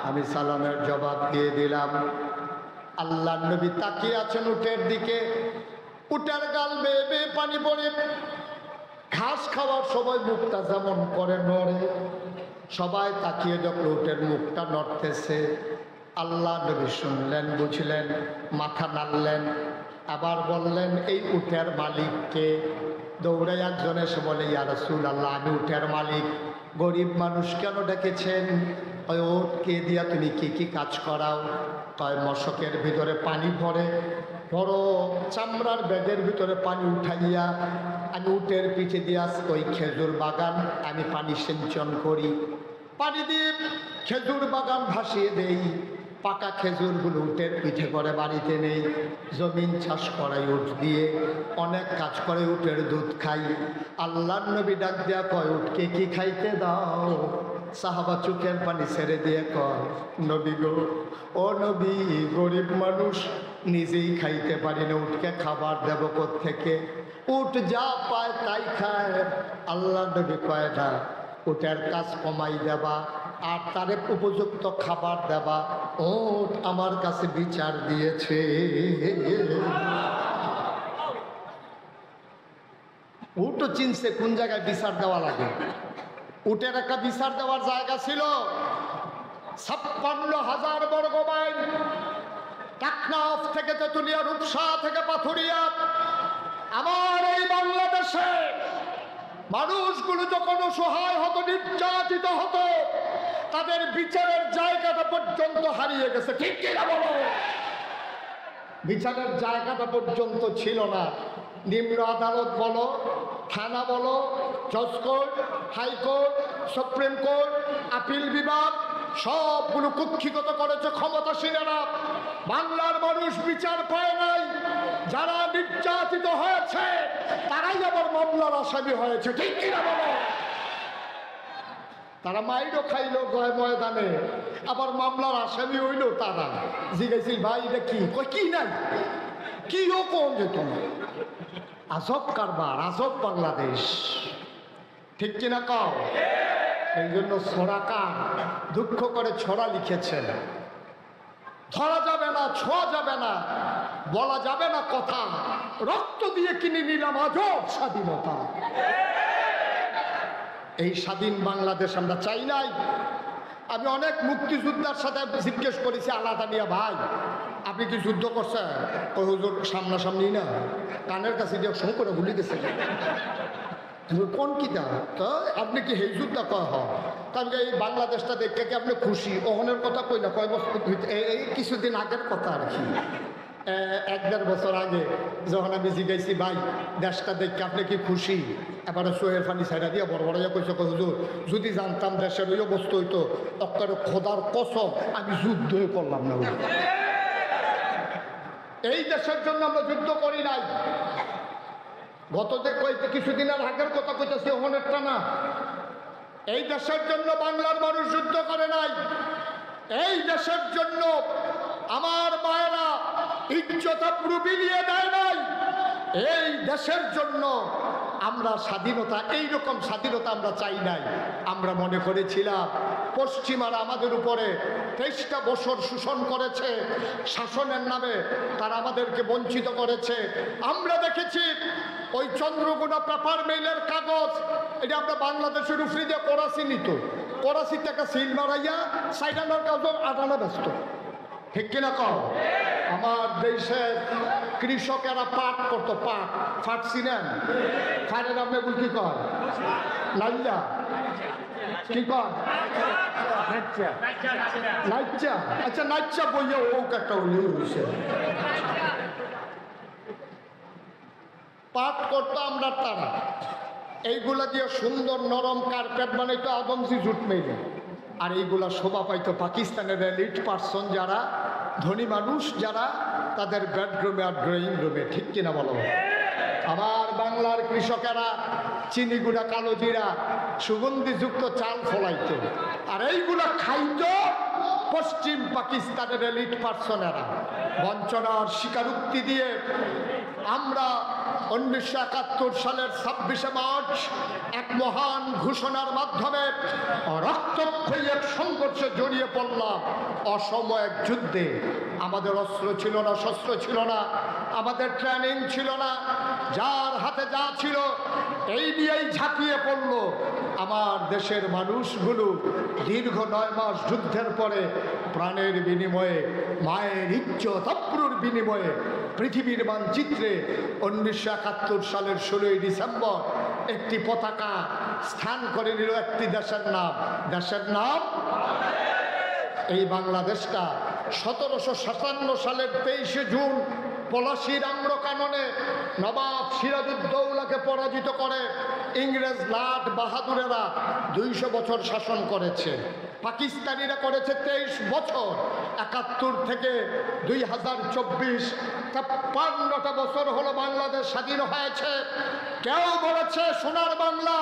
[SPEAKER 1] আমি সালামের জবাব দিয়ে দিলাম। আল্লাহ নবী তাকিয়ে আছেন উটের দিকে, উটের গাল বেয়ে বেয়ে পানি পড়ে, ঘাস খাওয়ার সময় মুখটা যেমন করে নড়ে, সবাই তাকিয়ে যখন উটের মুখটা নড়তেছে, আল্লাহ নবী শুনলেন, বুঝলেন, মাথা নাড়লেন, আবার বললেন এই উটের মালিককে? দৌড়ে একজন এসে বলে, ইয়া রাসূলুল্লাহ, আমি উটের মালিক। গরিব মানুষ কেন ডেকেছেন? ওই উটকে দিয়া তুমি কি কি কাজ করাও? কয় মশকের ভিতরে পানি ভরে, বড় চামড়ার ব্যাগের ভিতরে পানি উঠাইয়া আমি উটের পিঠে দিয়া ওই খেজুর বাগান আমি পানি সিঞ্চন করি, পানি দিয়ে খেজুর বাগান ভাসিয়ে দেই, পাকা খেজুরগুলো উটের পিঠে করে বাড়িতে নেই, জমিন চাষ করাই উট দিয়ে, অনেক কাজ করে উটের দুধ খাই। আল্লাহর নবী ডাক দেয়া কয়, উটকে কি খাইতে দাও? সাহাবা চোখের পানি ছেড়ে দিয়ে কয়, নবী গো, ও নবী, গরিব মানুষ, নিজেই খাইতে পারি না, উটকে খাবার দেব কোত্থেকে? উট যা পায় তাই খায়। আল্লাহ নবী কয় না, উটের কাজ কমাই দেবা আর তারে উপযুক্ত খাবার দেবা। উট আমার কাছে বিচার দিয়েছে। উটও চিনছে কোন জায়গায় বিচার দেওয়া লাগে। উটের একটা বিচার দেওয়ার জায়গা ছিল 56,000 বর্গ মাইল, টেকনাফ থেকে তেতুলিয়া, রূপসা থেকে পাথুরিয়া। আমার এই বাংলাদেশে মানুষগুলো যখন অসহায় হতো, নির্যাতিত হতো, তাদের বিচারের জায়গাটা পর্যন্ত হারিয়ে গেছে। ঠিক কিনা বলো? বিচারের জায়গাটা পর্যন্ত ছিল না। নিম্ন আদালত বলো, থানা বলো, জজ court, high court, supreme court, appeal বিভাগ, সবগুলো কুক্ষিগত করেছে ক্ষমতাসীনেরা। বাংলার মানুষ বিচার পায় নাই। যারা নির্যাতিত হয়েছে তারাই আবার মামলার আসামি হয়েছে। ঠিক কিনা বলো? তারা মাইরও খাইলো গয় ময়দানে, আবার মামলার আসামি হইল তারা। জিজ্ঞাসিল, ভাই এটা কি? কই কি নাই, কিও কোন যেত না। আজব কারবার, আজব বাংলাদেশ। ঠিক কিনা কও? এই জন্য ছড়াকার দুঃখ করে ছড়া লিখেছেন, ধরা যাবে না, ছোঁয়া যাবে না, বলা যাবে না কথা, রক্ত দিয়ে কিনে নিলাম আজব স্বাধীনতা। এই স্বাধীন বাংলাদেশ আমরা চাই নাই। আমি অনেক মুক্তিযোদ্ধার সাথে জিজ্ঞেস করেছি আলাদা নিয়ে, ভাই আপনি কি যুদ্ধ করছেন? ওই হুজুর সামনাসামনি না, কানের কাছে দিয়ে শো করে ভুলে গেছে। কোন কিতা? তো আপনি কি এই যুদ্ধ কয় হয়? তাহলে এই বাংলাদেশটা দেখে কি আপনি খুশি? ওখানের কথা কই না, কয় বছর এই কিছুদিন আগের কথা আর কি, 1-1.5 বছর আগে যখন আমি জিজ্ঞাসি, ভাই দেশটা দেখে আপনি কি খুশি? এবারে সোহের ফানি সাইডা দিয়ে বড় বড় কইছে, হুজুর যদি জানতাম দেশের ওই অবস্থা হইতো, অক্কার খোদার কসম আমি যুদ্ধই করলাম না। এই দেশের জন্য আমরা যুদ্ধ করি নাই। গত কিছুদিনের আগের কথা কইতেছি, ওখানেরটা না। এই দেশের জন্য বাংলার মানুষ যুদ্ধ করে নাই। এই দেশের জন্য আমার মায়েরা ইজ্জতা পুরো বিলিয়ে দেয় নাই। এই দেশের জন্য আমরা স্বাধীনতা, এইরকম স্বাধীনতা আমরা চাই নাই। আমরা মনে করেছিলাম পশ্চিমারা আমাদের উপরে 23টা বছর শোষণ করেছে, শাসনের নামে তারা আমাদেরকে বঞ্চিত করেছে। আমরা দেখেছি ওই চন্দ্রগুনা পেপার মেইলের কাগজ, এটা আমরা বাংলাদেশের উপরে দিয়ে করাচি নিত, করাচিতে একটা সিল মারাইয়া সাইডানোর কাগজ আটানা ব্যস্ত। ঠিক কিনা কও? আমার দেশের কৃষকেরা পাট করতো, পাট ফাটছিলেন, ফাটের আপনি কি কয়? লাইলা কি কয়? নাইচা। আচ্ছা নাইচা বইয়া ও একটা হয়েছে। পাট করতো আমরা তারা, এইগুলা দিয়ে সুন্দর নরম কার্পেট বানাইতো আদমজি জুট মেলে। আর এইগুলা শোভা পাইতো পাকিস্তানের এলিট পার্সন যারা, ধনী মানুষ যারা, তাদের বেডরুমে আর ড্রয়িং রুমে। ঠিক কিনা বলো? আমার বাংলার কৃষকেরা চিনি গুঁড়া, কালো জিরা, সুগন্ধিযুক্ত চাল ফলাইতো, আর এইগুলা খাইতো পশ্চিম পাকিস্তানের এলিট পার্সনেরা। বঞ্চনার স্বীকারোক্তি দিয়ে আমরা 1971 সালের 26শে মার্চ এক মহান ঘোষণার মাধ্যমে রক্তক্ষয়ী এক সংঘর্ষে জড়িয়ে পড়লাম, অসম এক যুদ্ধে। আমাদের অস্ত্র ছিল না, শস্ত্র ছিল না, আমাদের ট্রেনিং ছিল না, যার হাতে যা ছিল এই নিয়েই ঝাঁপিয়ে পড়ল। আমার দেশের মানুষগুলো দীর্ঘ 9 মাস যুদ্ধের পরে প্রাণের বিনিময়ে, মায়ের ইজ্জত আবরুর বিনিময়ে পৃথিবীর মানচিত্রে 1971 সালের 16ই ডিসেম্বর একটি পতাকা স্থান করে নিল একটি দেশের নাম। দেশের নাম এই বাংলাদেশটা 1757 সালের 23শে জুন পলাশীর আম্রকাননে নবাব সিরাজউদ্দৌলাকে পরাজিত করে ইংরেজ লাট বাহাদুরেরা 200 বছর শাসন করেছে। পাকিস্তানিরা করেছে 23 বছর। 71 থেকে 2024 53টা বছর হলো বাংলাদেশ স্বাধীন হয়েছে। কেউ বলেছে সোনার বাংলা,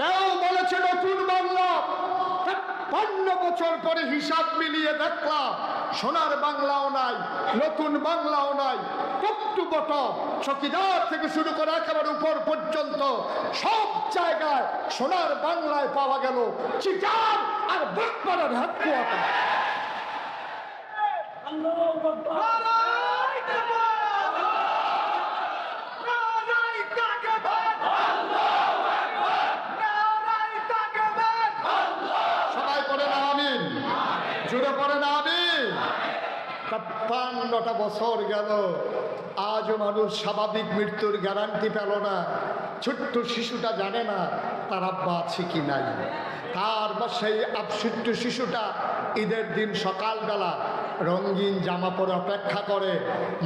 [SPEAKER 1] কেউ বলেছে নতুন বাংলা। 53 বছর পরে হিসাব মিলিয়ে দেখলাম সোনার বাংলাও নাই, নতুন বাংলাও নাই। টপ চকিদার থেকে শুরু করে একেবারে উপর পর্যন্ত সব জায়গায় সোনার বাংলায় পাওয়া গেল চিটার আর বাটপাড়ার হেডকোয়ার্টার। সবাই করে না আমিন, জুড়ে পড়ে না আমিন। 53টা বছর গেল, আজও মানুষ স্বাভাবিক মৃত্যুর গ্যারান্টি পেল না। ছোট্ট শিশুটা জানে না তার আব্বা আছে কি নাই। তারপর সেই ছোট্ট শিশুটা ঈদের দিন সকালবেলা রঙিন জামা পরে অপেক্ষা করে।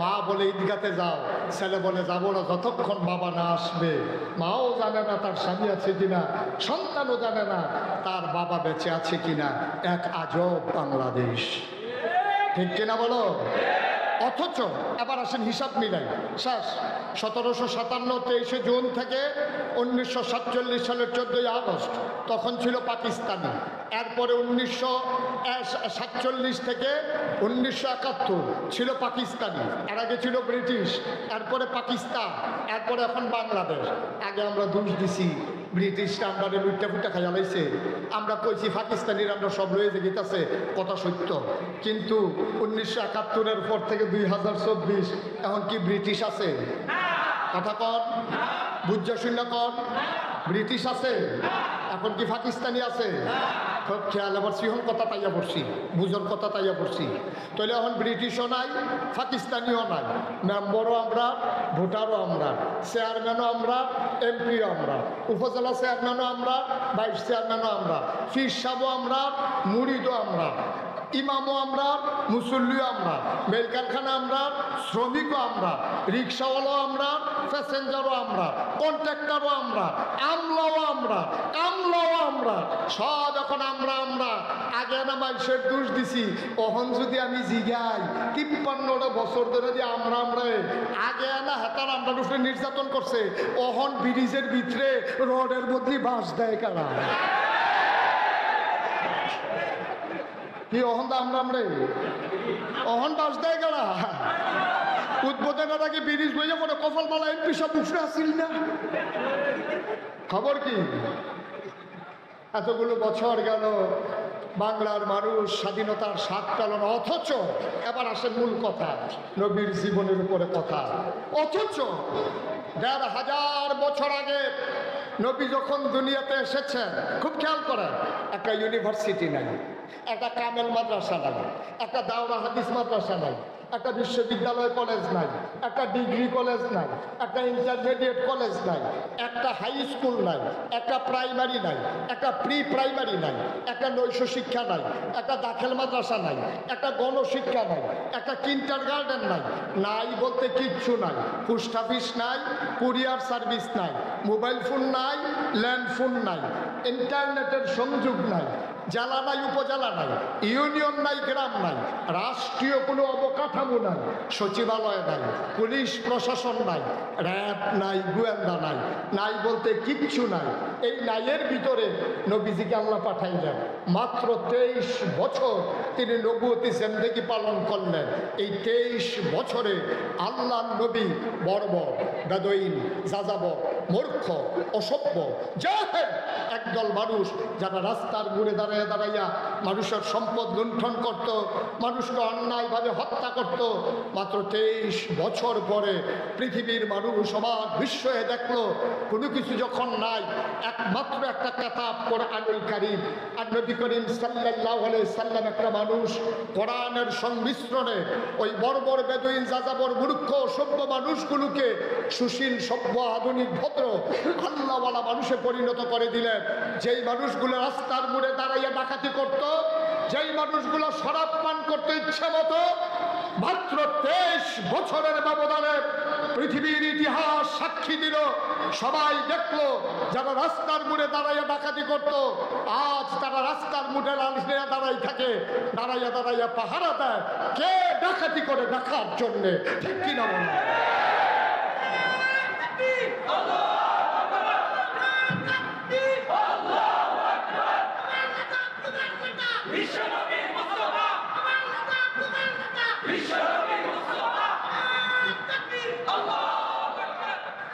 [SPEAKER 1] মা বলে ঈদগাতে যাও, ছেলে বলে যাবো না যতক্ষণ বাবা না আসবে। মাও জানে না তার স্বামী আছে কিনা, সন্তানও জানে না তার বাবা বেঁচে আছে কিনা। এক আজব বাংলাদেশ, ঠিক কিনা বলো? অথচ এবার আসেন হিসাব মিলাই শেষ। 1757 23শে জুন থেকে 1947 সালের 14ই আগস্ট তখন ছিল পাকিস্তানি। এরপরে 1947 থেকে 1971 ছিল পাকিস্তানি। এর আগে ছিল ব্রিটিশ, এরপরে পাকিস্তান, এরপরে এখন বাংলাদেশ। আগে আমরা দোষ দিছি ব্রিটিশরা আমরা লুটটা ফুটটা খাইয়া লাইছে। আমরা কইছি পাকিস্তানিরা আমরা সব লয়ে যে গীতাছে, কথা সত্য। কিন্তু 1971-এর পর থেকে 2024 এখন কি ব্রিটিশ আছে? কথা কন, বুঝা শূন্য কন। ব্রিটিশ আছে এখন কি পাকিস্তানি আছে? খুব খেয়াল আবার সিহন কথা তাইয়া পড়ছি, বুঝন কথা তাইয়া পড়ছি। তাহলে এখন ব্রিটিশও নাই, পাকিস্তানিও নাই। মেম্বারও আমরা, ভোটারও আমরা, চেয়ারম্যানও আমরা, এমপিও আমরা, উপজেলা চেয়ারম্যানও আমরা, ভাইস চেয়ারম্যানও আমরা, ফির সাহেবও আমরা, মুরিদও আমরা, ইমামও আমরা, মুসল্লিও আমরা, মেল কারখানা আমরা, শ্রমিকও আমরা, রিক্সাওয়ালাও আমরা, প্যাসেঞ্জারও আমরা, কন্ট্রাক্টরও আমরা, আমলাও আমরা, কামলাও আমরা, সব এখন আমরা আমরা। আগে না মানুষের দোষ দিছি, ওহন যদি আমি জিগাই 53টা বছর ধরে যে আমরা আগে না হেতার আমরা উপরে নির্যাতন করছে, ওহন ব্রিজের ভিতরে রোডের মধ্যে বাঁশ দেয় কারা? কি অহন আমরা অহন বাস দেয় গেলা উদ্বোধনের আগে ব্রিজ বইয়ে পরে কপাল মালা এমপি সব উঠে আসছিল না। খবর কি? এতগুলো বছর গেল, বাংলার মানুষ স্বাধীনতার স্বাদ পেল না। অথচ এবার আসে মূল কথা, নবীর জীবনের উপরে কথা। অথচ 1500 বছর আগে নবী যখন দুনিয়াতে এসেছেন, খুব খেয়াল করেন, একটা ইউনিভার্সিটি নাই, একটা কামেল মাদ্রাসা নাই, একটা দাওরা হাদিস মাদ্রাসা নাই, একটা বিশ্ববিদ্যালয় কলেজ নাই, একটা ডিগ্রি কলেজ নাই, একটা ইন্টারমিডিয়েট কলেজ নাই, একটা হাই স্কুল নাই, একটা প্রাইমারি নাই, একটা প্রি প্রাইমারি নাই, একটা নৈশ শিক্ষা নাই, একটা দাখিল মাদ্রাসা নাই, একটা গণশিক্ষা নাই, একটা কিন্ডার গার্ডেন নাই। নাই বলতে কিচ্ছু নাই। পোস্ট অফিস নাই, কুরিয়ার সার্ভিস নাই, মোবাইল ফোন নাই, ল্যান্ড ফোন নাই, ইন্টারনেটের সংযোগ নাই, জেলা নাই, উপজেলা নাই, ইউনিয়ন নাই, গ্রাম নাই, রাষ্ট্রীয় কোনো অবকাঠামো নাই, সচিবালয় নাই, পুলিশ প্রশাসন নাই, র্যাব নাই, গোয়েন্দা নাই। নাই বলতে কিচ্ছু নাই। এই নাইয়ের ভিতরে নবীজিকে আল্লাহ পাঠাইলেন। মাত্র 23 বছর তিনি নবুয়তি জিন্দেগি পালন করলেন। এই 23 বছরে আল্লাহ নবী বর্বর, বেদুইন, যাযাবর, মূর্খ, অসভ্য, জাহেল একদল মানুষ যারা রাস্তার মোড়ে দাঁড়িয়ে দাঁড়াইয়া দাঁড়াইয়া মানুষের সম্পদ লুণ্ঠন করত, মানুষকে অন্যায়ভাবে হত্যা করত। মাত্র 23 বছর পরে পৃথিবীর মানুষ সমাজ বিস্ময়ে দেখলো কোনো কিছু যখন নাই, একমাত্র একটা কিতাব কোরআনুল কারীম। আর নবী করিম সাল্লাল্লাহু আলাইহি সাল্লাম একটা মানুষ কোরআনের সংমিশ্রণে ওই বর্বর বেদুইন যাযাবর মূর্খ সভ্য মানুষগুলোকে সুশীল সভ্য আধুনিক ভদ্র আল্লাহওয়ালা মানুষে পরিণত করে দিলেন। যেই মানুষগুলো রাস্তার মোড়ে দাঁড়াইয়া ডাকাতি করত, যেই মানুষগুলো শরাব পান করতে ইচ্ছে মতো, মাত্র 23 বছরের ব্যবধানে পৃথিবীর ইতিহাস সাক্ষী দিল। সবাই দেখলো যারা রাস্তার মোড়ে দাঁড়াইয়া ডাকাতি করত, আজ তারা রাস্তার মোড়ে দাঁড়াই থাকে, দাঁড়াইয়া দাঁড়াইয়া পাহারা দেয় কে ডাকাতি করে দেখার জন্যে। ঠিক কিনা বলো?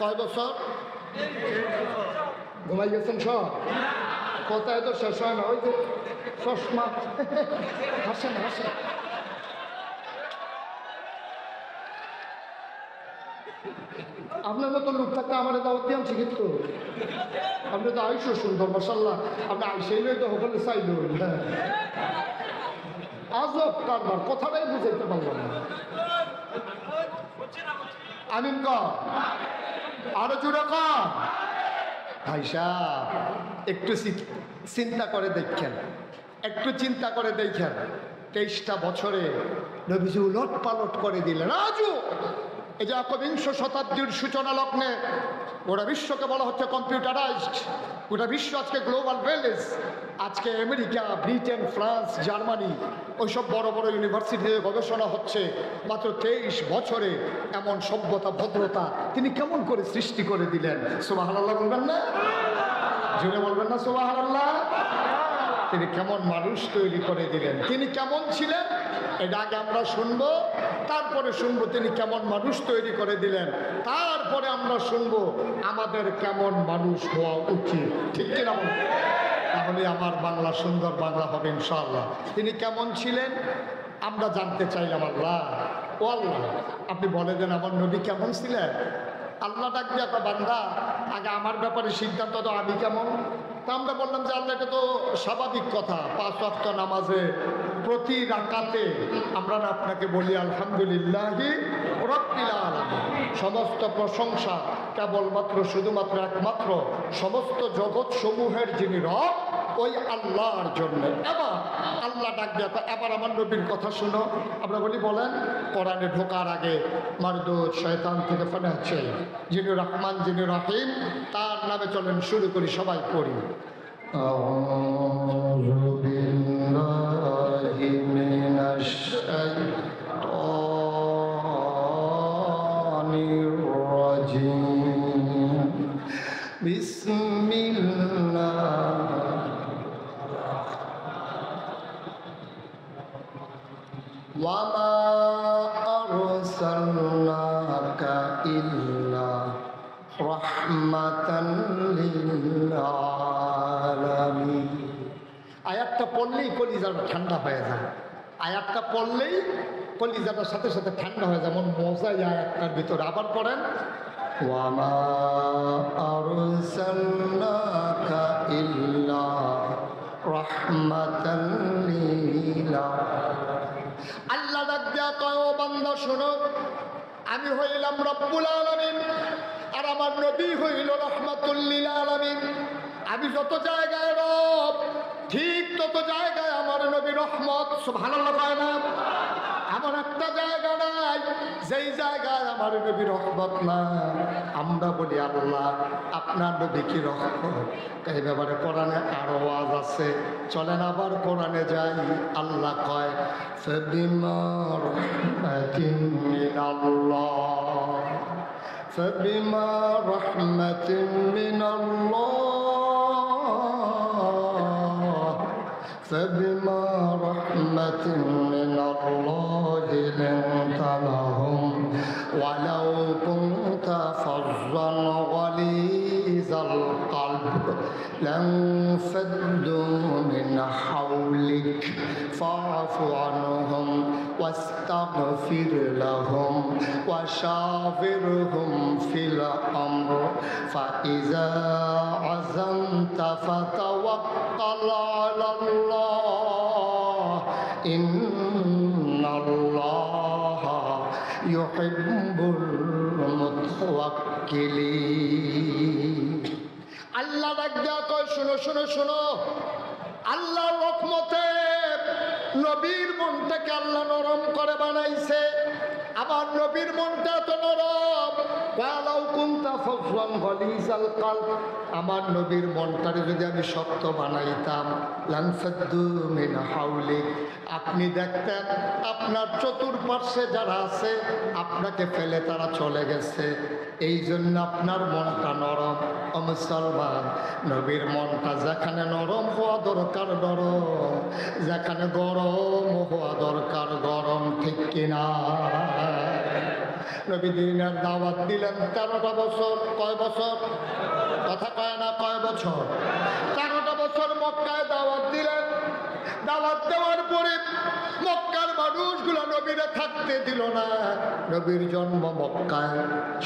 [SPEAKER 1] কয় বছর ঘুমাই গেছেন সব? কোথায় তো শেষ হয় না। ওই যে চশমা হাসেন হাসেন। আপনার মতো লোক থাকতে আমার দাওয়াত দিয়ে আনছি, কিন্তু আপনি তো আইসো সুন্দর মাশাআল্লাহ, আপনি আইসেই তো হলে চাইল। হ্যাঁ, আজব কারবার, কথাটাই বুঝাইতে পারলাম না। আমিন ক আরো জোরে ক। ভাই সাহেব একটু চিন্তা করে দেখেন, একটু চিন্তা করে দেখেন, 23টা বছরে নবীজি উলট পালট করে দিলেন। আজও এই যে একবিংশ শতাব্দীর সূচনা লগ্নে গোটা বিশ্বকে বলা হচ্ছে কম্পিউটারাইজড, গোটা বিশ্ব আজকে গ্লোবাল ভিলেজ। আজকে আমেরিকা, ব্রিটেন, ফ্রান্স, জার্মানি ওইসব বড় বড় ইউনিভার্সিটিতে গবেষণা হচ্ছে। মাত্র 23 বছরে এমন সভ্যতা ভদ্রতা তিনি কেমন করে সৃষ্টি করে দিলেন। সুবহানাল্লাহ বলবেন না? জোরে বলবেন না সুবহানাল্লাহ? তিনি কেমন মানুষ তৈরি করে দিলেন, তিনি কেমন ছিলেন এটা আগে আমরা শুনবো, তারপরে শুনবো তিনি কেমন মানুষ তৈরি করে দিলেন, তারপরে আমরা শুনবো আমাদের কেমন মানুষ হওয়া উচিত। ঠিক কিনা বলুন? তাহলে আমার বাংলা সুন্দর বাংলা হবে ইনশাআল্লাহ। তিনি কেমন ছিলেন আমরা জানতে চাইলাম। আল্লাহ ও আল্লাহ, আপনি বলে দেন আমার নবী কেমন ছিলেন। আল্লাহ ডাক দিয়ে একটা বান্দা আগে আমার ব্যাপারে সিদ্ধান্ত তো আমি কেমন। তা আমরা বললাম যে আল্লাহ এটা তো স্বাভাবিক কথা, 5 ওয়াক্ত নামাজে প্রতি রাকাতে আমরা না আপনাকে বলি আলহামদুলিল্লাহি রাব্বিল আলামিন। সমস্ত প্রশংসা কেবলমাত্র শুধুমাত্র একমাত্র সমস্ত জগৎ সমূহের যিনি রব ওই আল্লাহর জন্য। এবার আল্লাহ ডাক দেয় এবার আমার নবীর কথা শুনো। আমরা বলি বলেন কোরআনে ঢোকার আগে মারদুদ শয়তান থেকে ফানা চাই, যিনি রহমান যিনি রহিম তার নামে চলেন শুরু করি, সবাই পড়ি। আউযু বিল্লাহি মিনাশ শাইতানির রাজিম। বিসমিল্লাহ ওয়ামা আরসালনাকা ইল্লা রাহমাতান লিল আলামিন। আয়াতটা পড়লেই কলিজাটা ঠান্ডা হয়ে যায়, আয়াতটা পড়লেই কলিজাটার সাথে সাথে ঠান্ডা হয়ে যায়, এমন মজা এই আয়াতটার ভিতরে। আবার পড়েন ওয়ামা আরসালনাকা ইল্লা রাহমাতান লিল আলামিন। আল্লাহ ডাক দিয়া কয় ও বান্দা শোনো, আমি হইলাম রব্বুল আলামিন আর আমার নবী হইল রাহমাতুল লিল আলামিন। আমি যত জায়গায় রব ঠিক তত জায়গায় আমার নবী রহমত। সুবহানাল্লাহ কয় না? এমন একটা জায়গা নাই যেই জায়গায় আমার নবী রহমত না। আমরা বলি আল্লাহ আপনার নবী কি রহমত। এই ব্যাপারে কোরআনে আরো ওয়াজ আছে, চলেন আবার কোরআনে যাই। আল্লাহ কয় ফাবিমা রাহমাতিন মিনাল্লাহ, ফাবিমা রাহমাতিন মিনাল্লাহ, ফাবিমা রাহমাতিন মিনাল্লাহ লিনতা লাহুম ওয়ালাউ কুনতা ফাযযান গালিযাল কলব লানফাদ্দু মিন حولك فاعف عنهم واستغفر لهم وشاورهم في الأمر فإذا عزمت فتوكل على الله إن الله يحب المتوكلين আল্লাহ ডাক দেয়া কয় শুনো শুনো শুনো আল্লাহর রহমতে নবীর মনটাকে আল্লাহ নরম করে বানাইছে আমার নবীর মনটা তো নরম ওয়ালাউ কুনতা ফাযওয়ান গালিজাল কলব আমার নবীর মনটারে যদি আমি শক্ত বানাইতাম লানফাদ্দু মিন হাওলিক আপনি দেখতেন আপনার চতুর্পার্শ্বে যারা আছে আপনাকে ফেলে তারা চলে গেছে এই জন্য আপনার মনটা নরম ও মুসলমান নবীর মনটা যেখানে নরম হওয়া দরকার নরম যেখানে গরম হওয়া দরকার গরম ঠিক কিনা নবী দিনের দাওয়াত দিলেন 13টা বছর কয় বছর কথা কয় না কয় বছর 13টা বছর মক্কায় দাওয়াত দিলেন দাওয়াত দেওয়ার পরে মক্কার মানুষগুলো নবীরে থাকতে দিল না নবীর জন্ম মক্কায়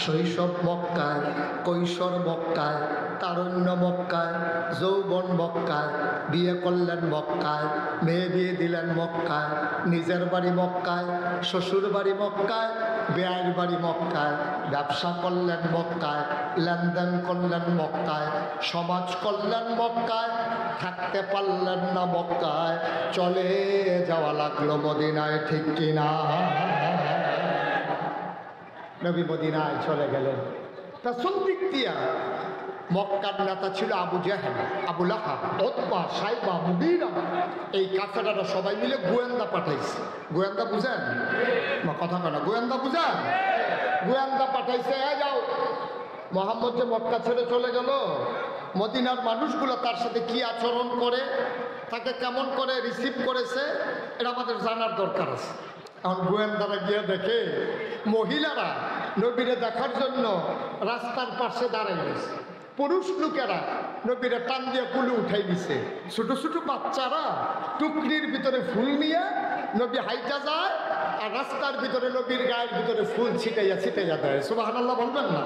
[SPEAKER 1] শৈশব মক্কায় কৈশোর মক্কায় তারুণ্য মক্কায় যৌবন মক্কায় বিয়ে করলেন মক্কায় মেয়ে বিয়ে দিলেন মক্কায় নিজের বাড়ি মক্কায় শ্বশুর বাড়ি মক্কায় বেয়ার বাড়ি মক্কায় ব্যবসা করলেন মক্কায় লেনদেন করলেন মক্কায় সমাজ করলেন মক্কায় থাকতে পারলেন না মক্কায় চলে যাওয়া লাগলো মদিনায় ঠিক কিনা নবী মদিনায় চলে গেলেন তা সন্দিক দিয়া মক্কার নেতা ছিল আবু জাহেল আবু লাহাব উতবা সাইবা মুগীরা এই কাফেররা সবাই মিলে গোয়েন্দা পাঠাইছে গোয়েন্দা বুঝেন কথা কেন গোয়েন্দা বুঝেন গোয়েন্দা পাঠাইছে যাও মোহাম্মদ যে মক্কা ছেড়ে চলে গেল মদিনার মানুষগুলো তার সাথে কি আচরণ করে তাকে কেমন করে রিসিভ করেছে এটা আমাদের জানার দরকার আছে এখন গোয়েন্দারা গিয়ে দেখে মহিলারা নবীরে দেখার জন্য রাস্তার পাশে দাঁড়াই গেছে পুরুষ লোকেরা নবীরে টান দিয়ে কুলে উঠাই দিছে ছোট ছোট বাচ্চারা টুকরির ভিতরে ফুল নিয়ে নবী হাইটা যায় আর রাস্তার ভিতরে নবীর গায়ের ভিতরে ফুল ছিটাইয়া দেয় সুবহানাল্লাহ বলবেন না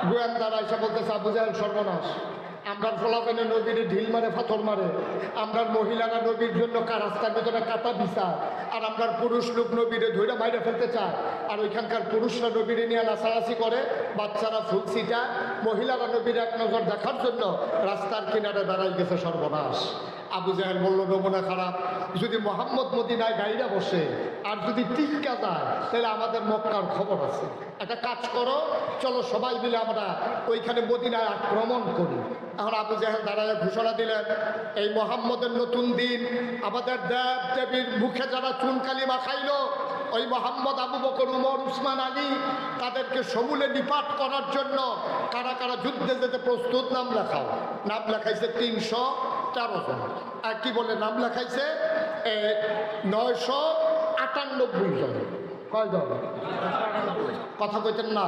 [SPEAKER 1] গোয়েন্দারা এসে বলতেছে আবু জাহেল সর্বনাশ আমরা ফলাফেনে নবীরে ঢিল মারে পাথর মারে আমরা মহিলারা নবীর জন্য রাস্তার ভিতরে কাটা বিছায় আর আমরা পুরুষ লোক নবীরে ধৈর্য বাইরে ফেলতে চায় আর ওইখানকার পুরুষরা নবীরে নিয়ে নাচানাচি করে বাচ্চারা ফুল ছিটায় মহিলারা নবীর এক নজর দেখার জন্য রাস্তার কিনারে দাঁড়াই গেছে সর্বনাশ আবু জাহেল বলল নমুনা খারাপ যদি মোহাম্মদ মদিনায় গাইরা বসে আর যদি টিক্কা যায় তাহলে আমাদের মক্কার খবর আছে একটা কাজ করো চলো সবাই মিলে আমরা ওইখানে মদিনায় আক্রমণ করি এখন আবু জাহেল দাঁড়ায় ঘোষণা দিলেন এই মোহাম্মদের নতুন দিন আমাদের দেব দেবীর মুখে যারা চুনকালি মাখাইল ওই মোহাম্মদ আবু বকর উমর উসমান আলী তাদেরকে সমূলে নিপাত করার জন্য কারা কারা যুদ্ধে যেতে প্রস্তুত নাম লেখাও নাম লেখাইছে 313 জন আর কি বলে নাম লেখাইছে 998 জন কয়জন কথা কইতেন না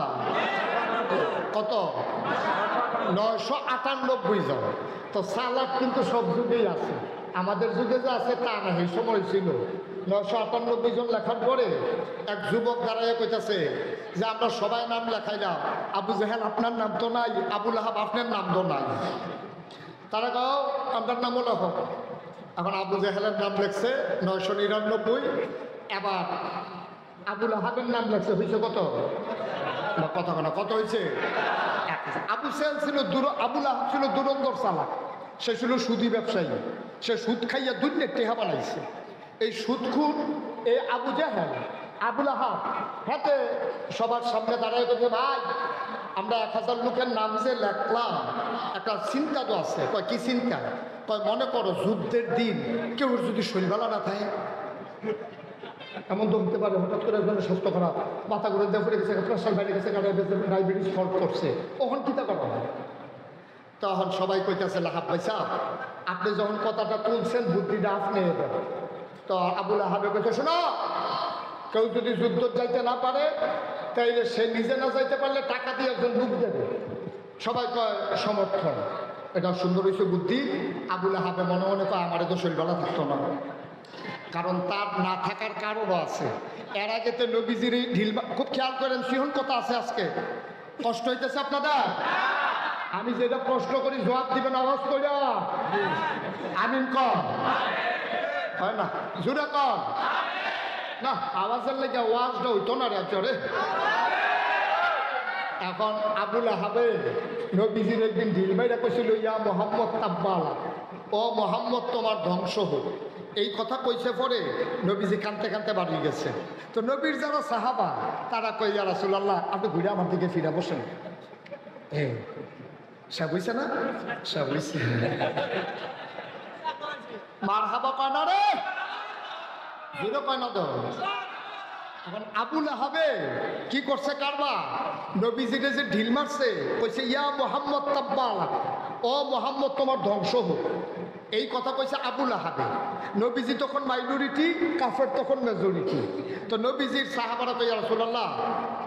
[SPEAKER 1] কত 998 জন তো সালাদ কিন্তু সব যুগেই আছে আমাদের যুগে যে আছে তা না এই সময় ছিল 998 জন লেখার পরে এক যুবক দাঁড়াইয়া কইতাছে যে আমরা সবাই নাম লেখাইলাম আবু জাহেল আপনার নাম তো নাই আবু লাহাব আপনার নাম তো নাই তারা গাও আপনার নামও লেখো এখন আবু জাহেলের নাম লেখছে 999 এবার আবু লাহাবের নাম লেখছে হয়েছে কত কথা কেন কত হয়েছে আবু জাহেল ছিল আবু লাহাব ছিল দুরন্দর চালাক সে ছিল সুদী ব্যবসায়ী সে সুদ খাইয়া দুনিয়ার টেহা বানাইছে এই সুদখুর এই আবু জাহেল আবু লাহাব হাতে সবার সামনে দাঁড়ায় বলছে ভাই আমরা 1000 লোকের নাম যে লেখলাম একটা চিন্তা তো আছে কয় কি চিন্তা কয় মনে করো যুদ্ধের দিন কেউ যদি শরীরবেলা না থাকে এমন তো হতে পারে হঠাৎ করে একজনের স্বাস্থ্য খারাপ মাথা ঘুরে দেখে গেছে প্রেশার বেড়ে গেছে ডায়াবেটিস ফল্ট করছে তখন কীটা করা হয় তখন সবাই কইতেছে লাহাব ভাই সাহেব আপনি যখন কথাটা তুলছেন বুদ্ধিটা আপনি দেন তো আবু লাহাবে কইতে শোনো কেউ যদি যুদ্ধ যাইতে না পারে তাইলে সে নিজে না যাইতে পারলে টাকা দিয়ে একজন লোক দেবে সবাই কয় সমর্থন এটা সুন্দর হয়েছে বুদ্ধি। আবুল আহাবে মনে মনে কয় আমার তো শরীর ভালো থাকতো না, কারণ তার না থাকার কারণও আছে। এর আগে তো নবীজির ঢিল, খুব খেয়াল করেন, সিহন কথা আছে আজকে। কষ্ট হইতেছে আপনাদের? আমি যেটা প্রশ্ন করি জবাব দিবেন আওয়াজ করে। আমিন কম হয় না, জোরে কম না, আওয়াজের লেগে ওয়াজটা হইতো না রে চরে। এখন আবুল আহাবে নবীজির একদিন ঢিল মাইরা কইছিল, ইয়া মোহাম্মদ তাব্বালা, ও মোহাম্মদ তোমার ধ্বংস হোক। এই কথা কইছে পরে নবীজি কানতে কানতে বাড়ি গেছে। তো নবীর যারা সাহাবা তারা কই, ইয়া রাসূলুল্লাহ আপনি ঘুরে আমার দিকে ফিরে বসেন। সব হইছে না, সব হইছে। মারহাবা কয় না রে, জোরে কয় না তো। এখন আবুল আহাবে কি করছে কারবা, নবীজিকে যে ঢিল মারছে কইছে, ইয়া মোহাম্মদ তাব্বালা, ও মোহাম্মদ তোমার ধ্বংস হোক। এই কথা কইছে আবুল আহাবে। নবীজি তখন মাইনরিটি, কাফের তখন মেজরিটি। তো নবীজির সাহাবারা তো, ইয়া রাসূলুল্লাহ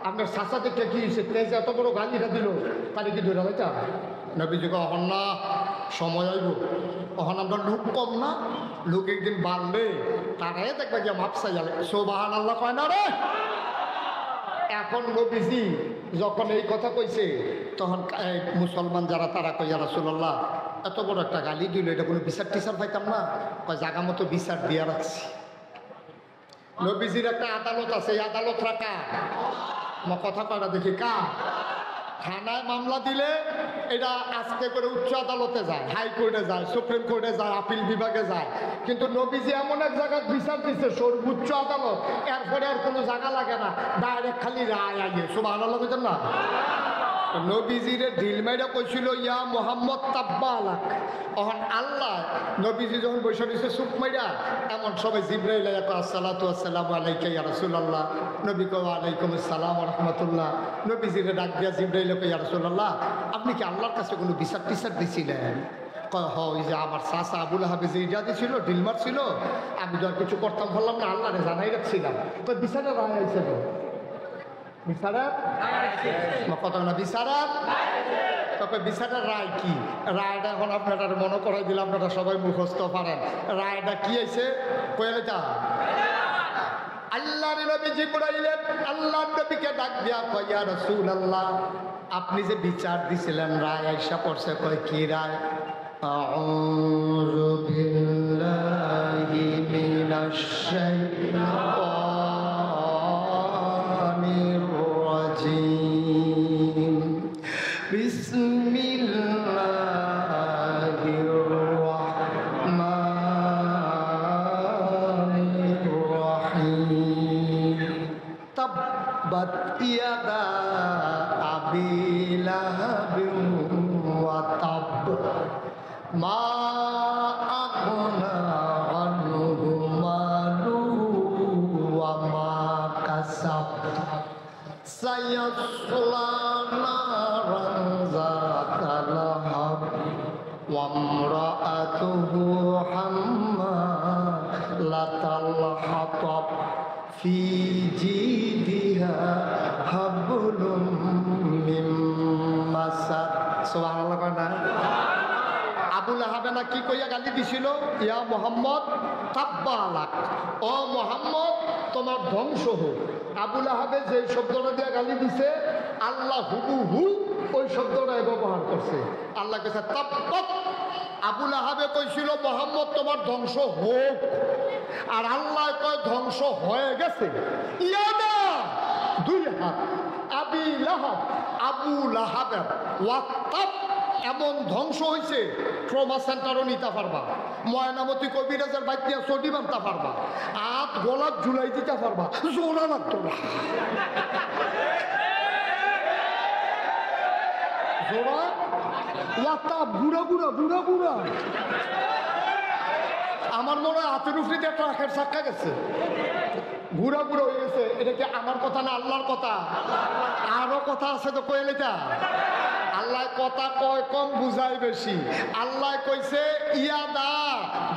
[SPEAKER 1] আপনার চাচা দেখে কি হয়েছে, তেজ এত বড় গালিটা দিল, তাহলে কি ধরে হইতা? নবীজিকে অহন না, সময় আইব, অহন আমরা লোক কম না, লোক একদিন বাড়লে তারাই দেখবে যে মাপসা গেলে। সুবহানাল্লাহ কয় না রে। এখন নবীজি যখন এই কথা কইছে তখন মুসলমান যারা তারা কই, ইয়া রাসূলুল্লাহ এত বড় একটা গালি দিল, এটা কোনো বিচার টিচার পাইতাম না? কয় জাগা মতো বিচার দিয়া রাখছি। নবীজির একটা আদালত আছে, এই আদালত রাখা আমার কথা কয়টা দেখি কা থানায় মামলা দিলে এটা আজকে করে উচ্চ আদালতে যায়, হাইকোর্টে যায়, সুপ্রিম কোর্টে যায়, আপিল বিভাগে যায়। কিন্তু নবীজি এমন এক জায়গায় বিচার দিচ্ছে সর্বোচ্চ আদালত, এরপরে আর কোনো জায়গা লাগে না, ডাইরেক্ট খালি রায় আইয়ে। সুবহানাল্লাহ কইতেন না? নবীজিরে ঢিল মাইরা কইছিল, ইয়া মোহাম্মদ তাব্বালাক। তখন আল্লাহ নবীজি যখন বসে দিয়েছে চুপ মাইরা, এমন সবাই জিবরাইল আসসালাতু আসসালামু আলাইকা ইয়া রাসূলুল্লাহ, নবী কয় ওয়ালাইকুম আসসালাম ওয়া রাহমাতুল্লাহ। নবীজিরে ডাক দিয়া জিবরাইল কয়, ইয়া রাসূলুল্লাহ আপনি কি আল্লাহর কাছে কোনো বিচার টিচার দিছিলেন? কয় হ, ওই যে আমার চাচা আবুল আহাবে যে ইজা দিছিল, ঢিল মারছিল, আমি তো আর কিছু করতাম বললাম না, আল্লাহরে জানাই রাখছিলাম। তো বিচারে রায় আইছে তো, বিচারা কত না বিচারা, তবে বিচারের রায় কি? রায়টা এখন আপনারা মনে করাই দিলে আপনারা সবাই মুখস্থ পারেন। রায়টা কি আছে কয়েলটা? আল্লাহর নবী জিবরাইল আল্লাহর নবীকে ডাক দিয়া কয়, ইয়া রাসূলুল্লাহ আপনি যে বিচার দিছিলেন রায় আইসা পড়ছে। কয় কি রায়? আউযু বিল্লাহি মিনাশ শাইতানির রাজিম, বিসমিল্লাহির রাহমানির রাহিম, তাব্বাত ইয়াদা আবি লাহাবিন ওয়া তাব, মা আগনা আনহু মালুহু ওয়া মা কাসাব, সায়াসলা নারান যাতা লাহাব, ওয়া ইমরাআতুহু হাম্মালাতাল হাতাব, ফি জিদিহা হাবলুম মিন মাসাদ। সুবহানাল্লাহ কনা। আবুল আহাবে না কি কইয়া গালি দিছিল? ইয়া মোহাম্মদ তাব্বালাক, ও মোহাম্মদ তোমার ধ্বংস হোক। আবুল আহাবে যে শব্দটা দিয়ে গালি দিছে আল্লাহ হুবহু ওই শব্দটাই ব্যবহার করছে। আল্লাহ কাছে তাব্বাত, আবুল আহাবে কইছিল মোহাম্মদ তোমার ধ্বংস হোক, আর আল্লাহ কয় ধ্বংস হয়ে গেছে। ইয়াদা দুই হাত, আবি লাহাব আবু লাহাবের ওয়াত্তাব, এমন ধ্বংস হয়েছে ট্রমা সেন্টারও নিতে পারবা, ময়নামতি কবিরাজের বাইক দিয়ে চটি বানতে পারবা, হাত গোলাপ ঝুলাই দিতে পারবা, জোড়া লাগতো না, জোড়া ওয়াত্তাব বুড়া বুড়া বুড়া বুড়া। আমার মনে হয় হাতের উপরে দিয়ে ট্রাকের চাক্কা গেছে, বুড়া বুড়া হয়ে গেছে। এটা কি আমার কথা না আল্লাহর কথা? আরো কথা আছে তো কয়ে লেটা। আল্লাহ কথা কয় কম বুঝাই বেশি। আল্লাহ কইছে ইয়াদা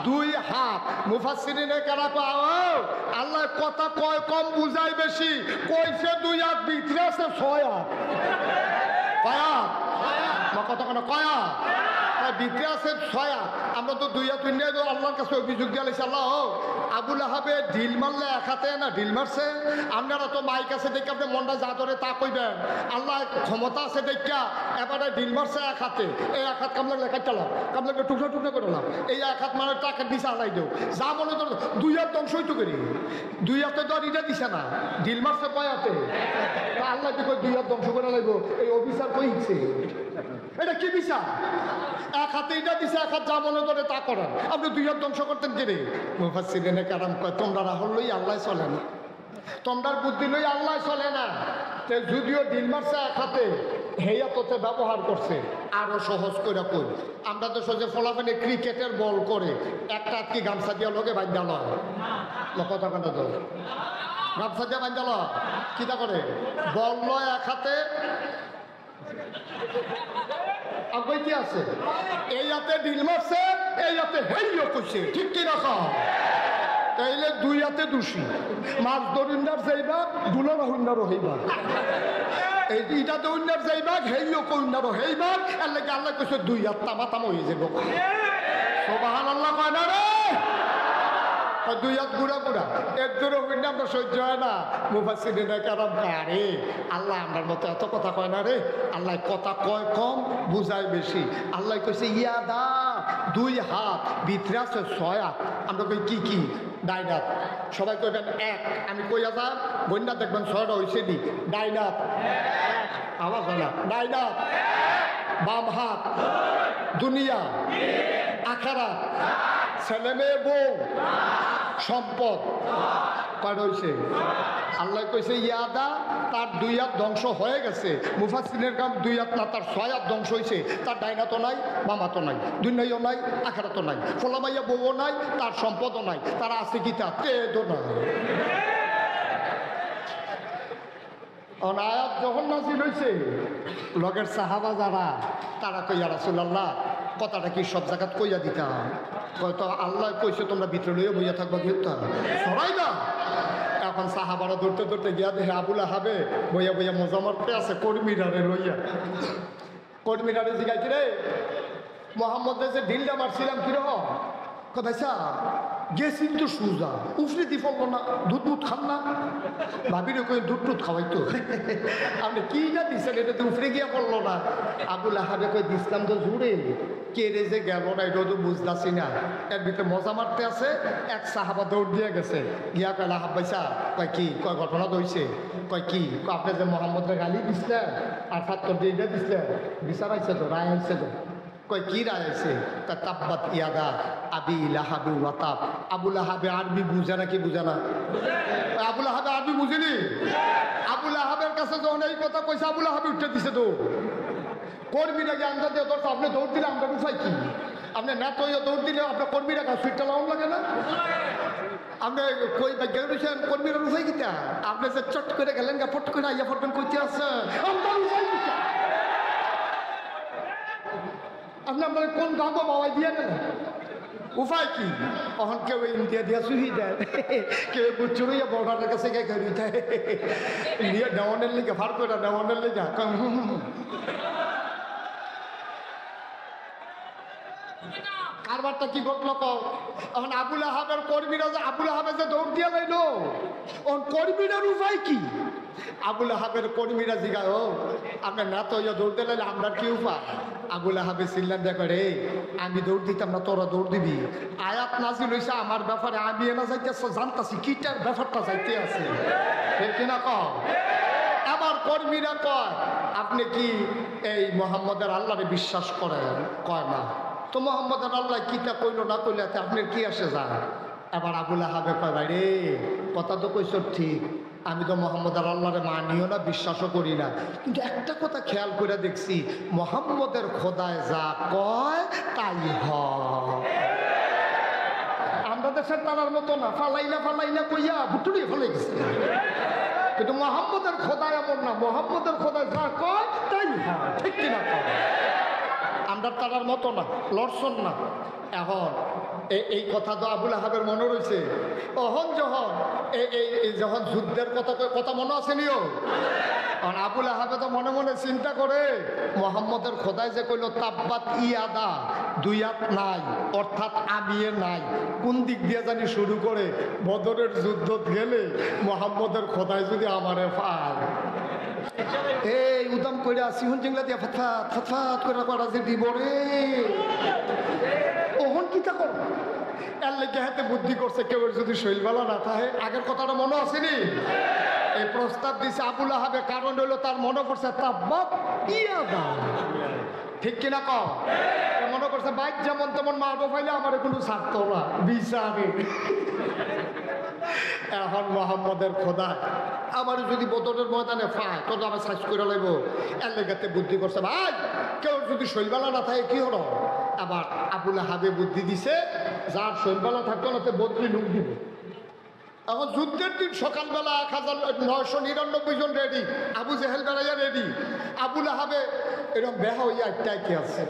[SPEAKER 1] দুই হাত, মুফাসসিরিনে কারা কয় আল্লাহ কথা কয় কম বুঝাই বেশি, কইছে দুই হাত, ভিতরে আছে 6 হাত। কয় হাত? কথা কেন কয় হাত? ভিতরে আছে 6 হাত, আমরা তো 2 হাত নিয়ে আল্লাহর কাছে অভিযোগ দিয়ে আলাইছি, আল্লাহ আবুল আহাবে ঢিল মারলে 1 হাতে না ঢিল মারছে, আপনারা তো মাইক আছে দেখে আপনি মনটা যা ধরে তা কইবেন, আল্লাহ ক্ষমতা আছে দেখা এবারে ঢিল মারছে 1 হাতে, এই 1 হাত কামলা লেখা চালাম, কামলাকে টুকরা টুকরা করলাম, এই 1 হাত মানে টাকা দিছে আলাই দেও, যা মনে ধরো 2 হাত ধ্বংসই তো করি, 2 হাতে তো আর এটা দিছে না, ঢিল মারছে 5 হাতে, আল্লাহ কি কই 2 হাত ধ্বংস করে লাগবো, এই অফিসার কই হিচ্ছে, এটা কি বিচার? 1 হাতে এটা দিছে, 1 হাত যা মনে ধরে তা করেন, আপনি 2 হাত ধ্বংস করতেন কে রে? মুফাসসিরিনে কেরাম কয় তোমরা রাহুল লই আল্লাহ চলে না, তোমরার বুদ্ধি লই আল্লাহ চলে না, যদিও ঢিল মারছে 1 হাতে হেয়া তোতে ব্যবহার করছে, আরো সহজ করে কই, আমরা তো সোজা ফলাফানে ক্রিকেটের বল করে একটা হাত কি গামছা দিয়া লোকে বান্ধা লয়, কথা কান্ড তো গামছা দিয়া বান্ধা লয়, কিটা করে বল লয় 1 হাতে, আগে কি আছে এই হাতে ঢিল মারছে, এই হাতে হেইও কইছে, ঠিক কি রাখা, তাইলে 2 হাতে দোষী, মাছ দরিন্দার যাইবা দুলার হুন্ডারও হইবা, এই ইটাতে হুন্ডার যাইবা হেইও কইন্ডারও হইবা, এর লাগে আল্লাহ কইছে 2 হাত তামা তামা হয়ে যাবো, সুবহানাল্লাহ কয় না রে, 2 হাত গুড়া গুড়া এর দূরে হইলে আমরা সহ্য হয় না, মুফাসসিরিনে কেরাম আরে আল্লাহ আমার মতো এত কথা কয় না রে, আল্লাহ কথা কয় কম বুঝায় বেশি, আল্লাহ কইছে ইয়াদা 2 হাত, ভিতরে আছে 6 হাত, আমরা কই কি কি ডাইন হাত, সবাই কইবেন 1, আমি কই হাজার বন্যা দেখবেন 6টা হয়েছে দি, ডাইন হাত আওয়াজ হয় না, ডাইন হাত, বাম হাত দুনিয়া আখারাত, ছেলে মেয়ে বউ সম্পদ, কয়টা হয়েছে? আল্লাহ কইছে ইয়াদা, তার 2 হাত ধ্বংস হয়ে গেছে, মুফাসসিরিনের কাম 2 হাত না তার 6 হাত ধ্বংস হয়েছে, তার ডাইন হাতও নাই বাম হাতও নাই, দুনিয়াও নাই আখারাতও নাই, ফলামাইয়া বউও নাই, তার সম্পদও নাই, তারা আছে কি তা তেদও নাই। আয়াত যখন নাজিল হয়েছে লগের সাহাবা যারা তারা কইয়া রাসূলুল্লাহ কথাটা কি সব জায়গাত কইয়া দিতাম, হয়তো আল্লাহ কইছে তোমরা ভিতরে লইয়া বইয়া থাকবা, কিন্তু সরাই না, এখন সাহাবারা ধরতে ধরতে গিয়া দেখে আবুল আহাবে বইয়া বইয়া মজা মারতে আছে, কর্মীরারে লইয়া, কর্মীরারে জিগাইছি রে মোহাম্মদের যে ঢিলটা মারছিলাম কিরকম, ভাইসা গেছি তো সুজা উফরে দি পড়লো না, দুধ দুধ খান না, ভাবিরে কই দুধ টুধ খাওয়াইতো, আপনি কি না দিচ্ছেন এটা তো উফরে গিয়া পড়লো না, আবুল আহাবে কই দিছিলাম তো জুড়ে, কে রে যে গেল না এটাও তো বুঝতেছি না, এর ভিতরে মজা মারতে আছে, এক সাহাবা দৌড় দিয়ে গেছে, গিয়া কয় আহাব ভাইসা, কয় কি, কয় ঘটনা দইছে, কয় কি, আপনি যে মোহাম্মদের গালি দিছিলেন আর ৭০ দিয়ে দিছিলেন, বিচার আইছে তো, রায় আইছে তো, কয় কি রায় আছে, তাব্বাত ইয়াদা আবি লাহাবি ওয়া তাব, আবুল আহাবে আরবি বুঝে না কি বুঝে না, আবুল আহাবে আরবি বুঝিনি, আবুল আহাবের কাছে যখন এই কথা কইছে আবুল আহাবে উঠে দিছে তো, কর্মীরা গিয়ে আন্দা দিয়ে ধরতো, আপনি দৌড় দিলে আমরা উঠাই কি, আপনি না তো দৌড় দিলে আপনার কর্মীরা সুইটটা লাউন লাগে না, আপনি কই গেছেন কর্মীরা উঠাই কিতা, আপনি যে চট করে গেলেন গা ফট করে আইয়া ফটবেন কইতে আছে আমরা উঠাই কিতা, আপনি আপনার কোন গাঁবো বাবাই দিয়ে নেন, উপায় কি, তখন কেউ ইন্ডিয়া দিয়া চুহি দেয়, কেউ চুরিয়া বর্ডারের কাছে গিয়ে খেয়ে দেয়, নিয়ে দেওয়ানের লেগে ভার করে দেওয়ানের লেগে কারবারটা কি ঘটলো কও, এখন আবুল আহাবের কর্মীরা যে আবুল আহাবে যে দৌড় দিয়ে লাইলো, কর্মীরার উপায় কি, আবুল আহাবের কর্মীরা জিগায় ও আপনার না তো দৌড় দিলে আমরা কি উপায়, আবুল আহাবে চিল্লান দেখো রে আমি দৌড় দিতাম না তোরা দৌড় দিবি, আয়াত নাজিল হইছে আমার ব্যাপারে, আমি এনা যাইতেছ জানতাছি কিটার ব্যাপারটা যাইতে আছে, ঠিক কিনা কও, আবার কর্মীরা কয় আপনি কি এই মোহাম্মদের আল্লাহরে বিশ্বাস করেন, কয় না, তো মোহাম্মদের আল্লাহ কিতা কইল না কইলে আপনার কি আসে যায়, এবার আবুল আহাবে কয় ভাই রে কথা তো কইছ ঠিক, আমি তো মোহাম্মদ আল্লাহরে মানিও না বিশ্বাসও করি না, কিন্তু একটা কথা খেয়াল করে দেখছি মোহাম্মদের খোদায় যা কয় তাই হয়, আমরা দেশের তারার মতো না ফালাই না কইয়া ভুটুড়ি ফেলে গেছে, কিন্তু মোহাম্মদের খোদায় এমন না, মোহাম্মদের খোদায় যা কয় তাই হয়, ঠিক কিনা কয়, আমরা তারার মতো না, লড়ছন না। এখন এই কথা তো আবুল আহাবের মনে রয়েছে। যখন যুদ্ধের কথা মনে আসেনিও, কারণ আবুল আহাবে তো মনে মনে চিন্তা করে মোহাম্মদের খোদায় যে কইল তাব্বাত ইয়াদা, দুই হাত নাই, অর্থাৎ আমিয়ে নাই, কোন দিক দিয়ে জানি শুরু করে বদরের যুদ্ধ গেলে মোহাম্মদের খোদায় যদি আমারে পায়, এই উদাম করে আসি হুন চিংলা দিয়ে ফাতফাত ফাতফাত করে করা যে দিব রে, ওহন কি তা কর এর লেগে হাতে বুদ্ধি করছে কেউ যদি শৈলবেলা না থাকে। আগের কথাটা মনে আসেনি? এই প্রস্তাব দিছে আবুল আহাবে, কারণ হলো তার মনে পড়ছে তাব্বাত ইয়াদা, ঠিক কিনা ক মনে করছে বাইক যেমন তেমন মারবো পাইলে আমার কোনো ছাড়ত না বিচারে। এখন মোহাম্মদের খোদা আমার যদি বদরের ময়দানে পায় তো আমার সাইজ করে লাগবো, এর লেগাতে বুদ্ধি করছে ভাই কেউ যদি শৈলবেলা না থাকে কি হলো। আবার আবুল আহাবে বুদ্ধি দিছে যার শৈলবেলা থাকতো না বদলি লুক দিব। এখন যুদ্ধের দিন সকালবেলা 1999 জন রেডি, আবু জেহেল বেড়াইয়া রেডি, আবুল আহাবে এরকম বেহা হইয়া একটা আছে,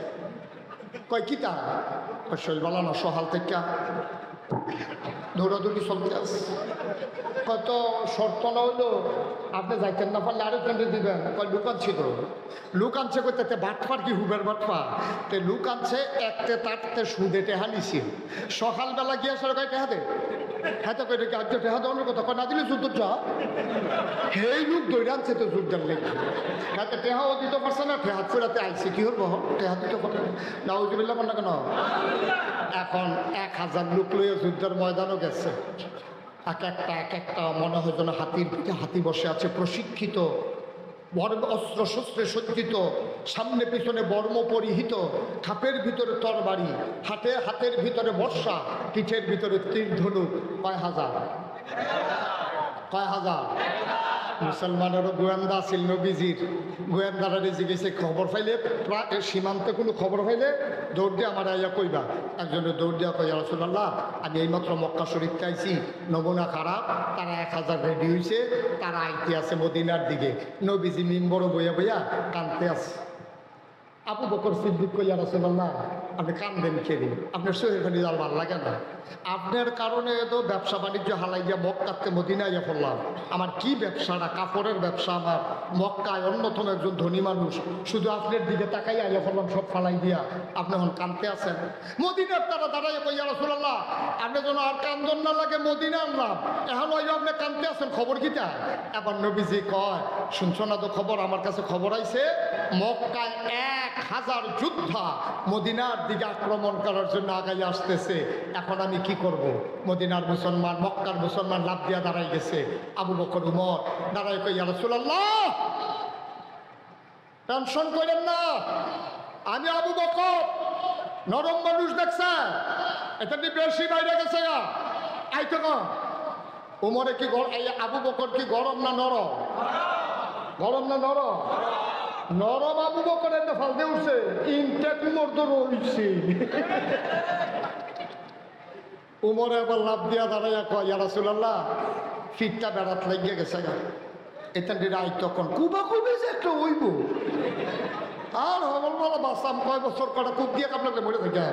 [SPEAKER 1] কয় কি তা শৈলবেলা না সহাল থেকে দৌড়াদৌড়ি চলতে আছে, কত শর্ত না হইলো আপনি যাইতেন না পারলে আরো কেন্দ্রে দিবেন, কয় লুক আনছি তো, লুক আনছে কই তাতে বাটফার কি হুবের বাটফা, তে লুক আনছে একতে তারতে সুদে টেহা নিছিল, সকালবেলা গিয়ে সর কয় টেহা দে, হ্যাঁ তো কই আজ টেহা দেওয়ার কথা কয় না দিলে যুদ্ধটা সেই লুক দৌড়ে আনছে তো যুদ্ধের লেগে, হ্যাঁ তো টেহাও দিতে পারছে না, টেহা ফেরাতে আইসি কি হল টেহা দিতে পারে না, ওই বললাম না কেন। এখন 1000 লোক লইয়া যুদ্ধের ময়দানও গেছে, এক একটা মনে হয় যেন হাতির পিঠে হাতি বসে আছে, প্রশিক্ষিত, অস্ত্র শস্ত্রে সজ্জিত, সামনে পিছনে বর্ম পরিহিত, খাপের ভিতরে তরবারি, হাতের ভিতরে বর্ষা, পিঠের ভিতরে তীর ধনুক, কয় হাজার মুসলমানেরও গোয়েন্দা আছিল নবীজির, গোয়েন্দারা জিজ্ঞেসে খবর পাইলে সীমান্তে কোনো খবর পাইলে দৌড় দিয়ে আমার আইয়া কইবা, একজনে দৌড় দিয়া কই রাসূলুল্লাহ আমি এইমাত্র মক্কা শরীফ খাইছি, নমুনা খারাপ, তারা 1000 রেডি হয়েছে, তারা আইতে আছে মদিনার দিকে। নবীজি মিম্বর বইয়া বইয়া কানতে আছে। আবু বকর সিদ্দিক কইয়া রাসূলুল্লাহ আপনি কান্দেন খেলি, আপনার শরীর খালি যার ভালো লাগে না, আপনার কারণে তো ব্যবসা বাণিজ্য হালাইয়া মক্কাতে মদিনায় পড়লাম, আমার কি ব্যবসাটা, কাপড়ের ব্যবসা আমার, মক্কায় অন্যতম একজন ধনী মানুষ, শুধু আপনার দিকে তাকাই আইয়া পড়লাম সব ফালাই দিয়া, আপনি এখন কানতে আছেন। মদিনার তারা দাঁড়াইয়া কইয়া রাসূলুল্লাহ আপনি যেন আর কান্দন না লাগে মদিনা আনলাম, এখন ওই আপনি কানতে আছেন খবর কিটা। এবার নবীজি কয় শুনছো না তো খবর, আমার কাছে খবর আইছে মক্কায় 1000 যোদ্ধা মদিনার দিকে আক্রমণ করার জন্য আগাই আসতেছে, এখন আমি কি করব। মদিনার মুসলমান, মক্কার মুসলমান লাফ দিয়া দাঁড়াই গেছে। আবু বকর উমর দাঁড়াই কই ইয়া রাসূলুল্লাহ টেনশন করেন না, আমি আবু বকর নরম মানুষ দেখছে, এটা বেশি বাইরে গেছে গা আইতো না। উমরে কি আবু বকর কি গরম না নরম? গরম না নরম? নরম আবু বকরের না ফালতে উঠছে, ইনটেক উমর তো রইছে। উমরে আবার লাভ দিয়া দাঁড়াইয়া কয় ইয়া রাসূলুল্লাহ ফিটটা বেড়াত লাগিয়ে গেছে গা, এটা রাই তখন কুবা কুবে যে একটা হইব আর হবল বলা বাসাম কয় বছর কটা কূপ দিয়ে আপনাকে মরে থাকে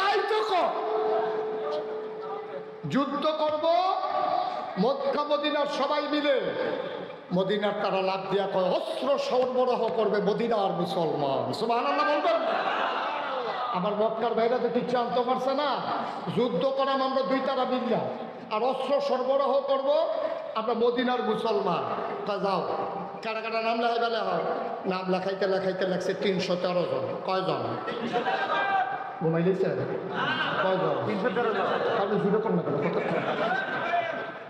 [SPEAKER 1] আই তখন যুদ্ধ করব মক্কা মদিনার সবাই মিলে। মদিনার তারা লাভ দিয়া কয় অস্ত্র সরবরাহ করবে মদিনার মুসলমান, সুবহানাল্লাহ বলবেন। আমার মক্কার ভাইরা তো কিছু আনতে পারছে না, যুদ্ধ করাম আমরা 2 তারা মিললাম, আর অস্ত্র সরবরাহ করব আমরা মদিনার মুসলমান। তা যাও কারা কারা নাম লেখাই বেলা হয়, নাম লেখাইতে লেখাইতে লাগছে 313 জন। কয়জন ঘুমাই দিচ্ছে? কয়জন? 313 জন। তাহলে জুড়ে কর না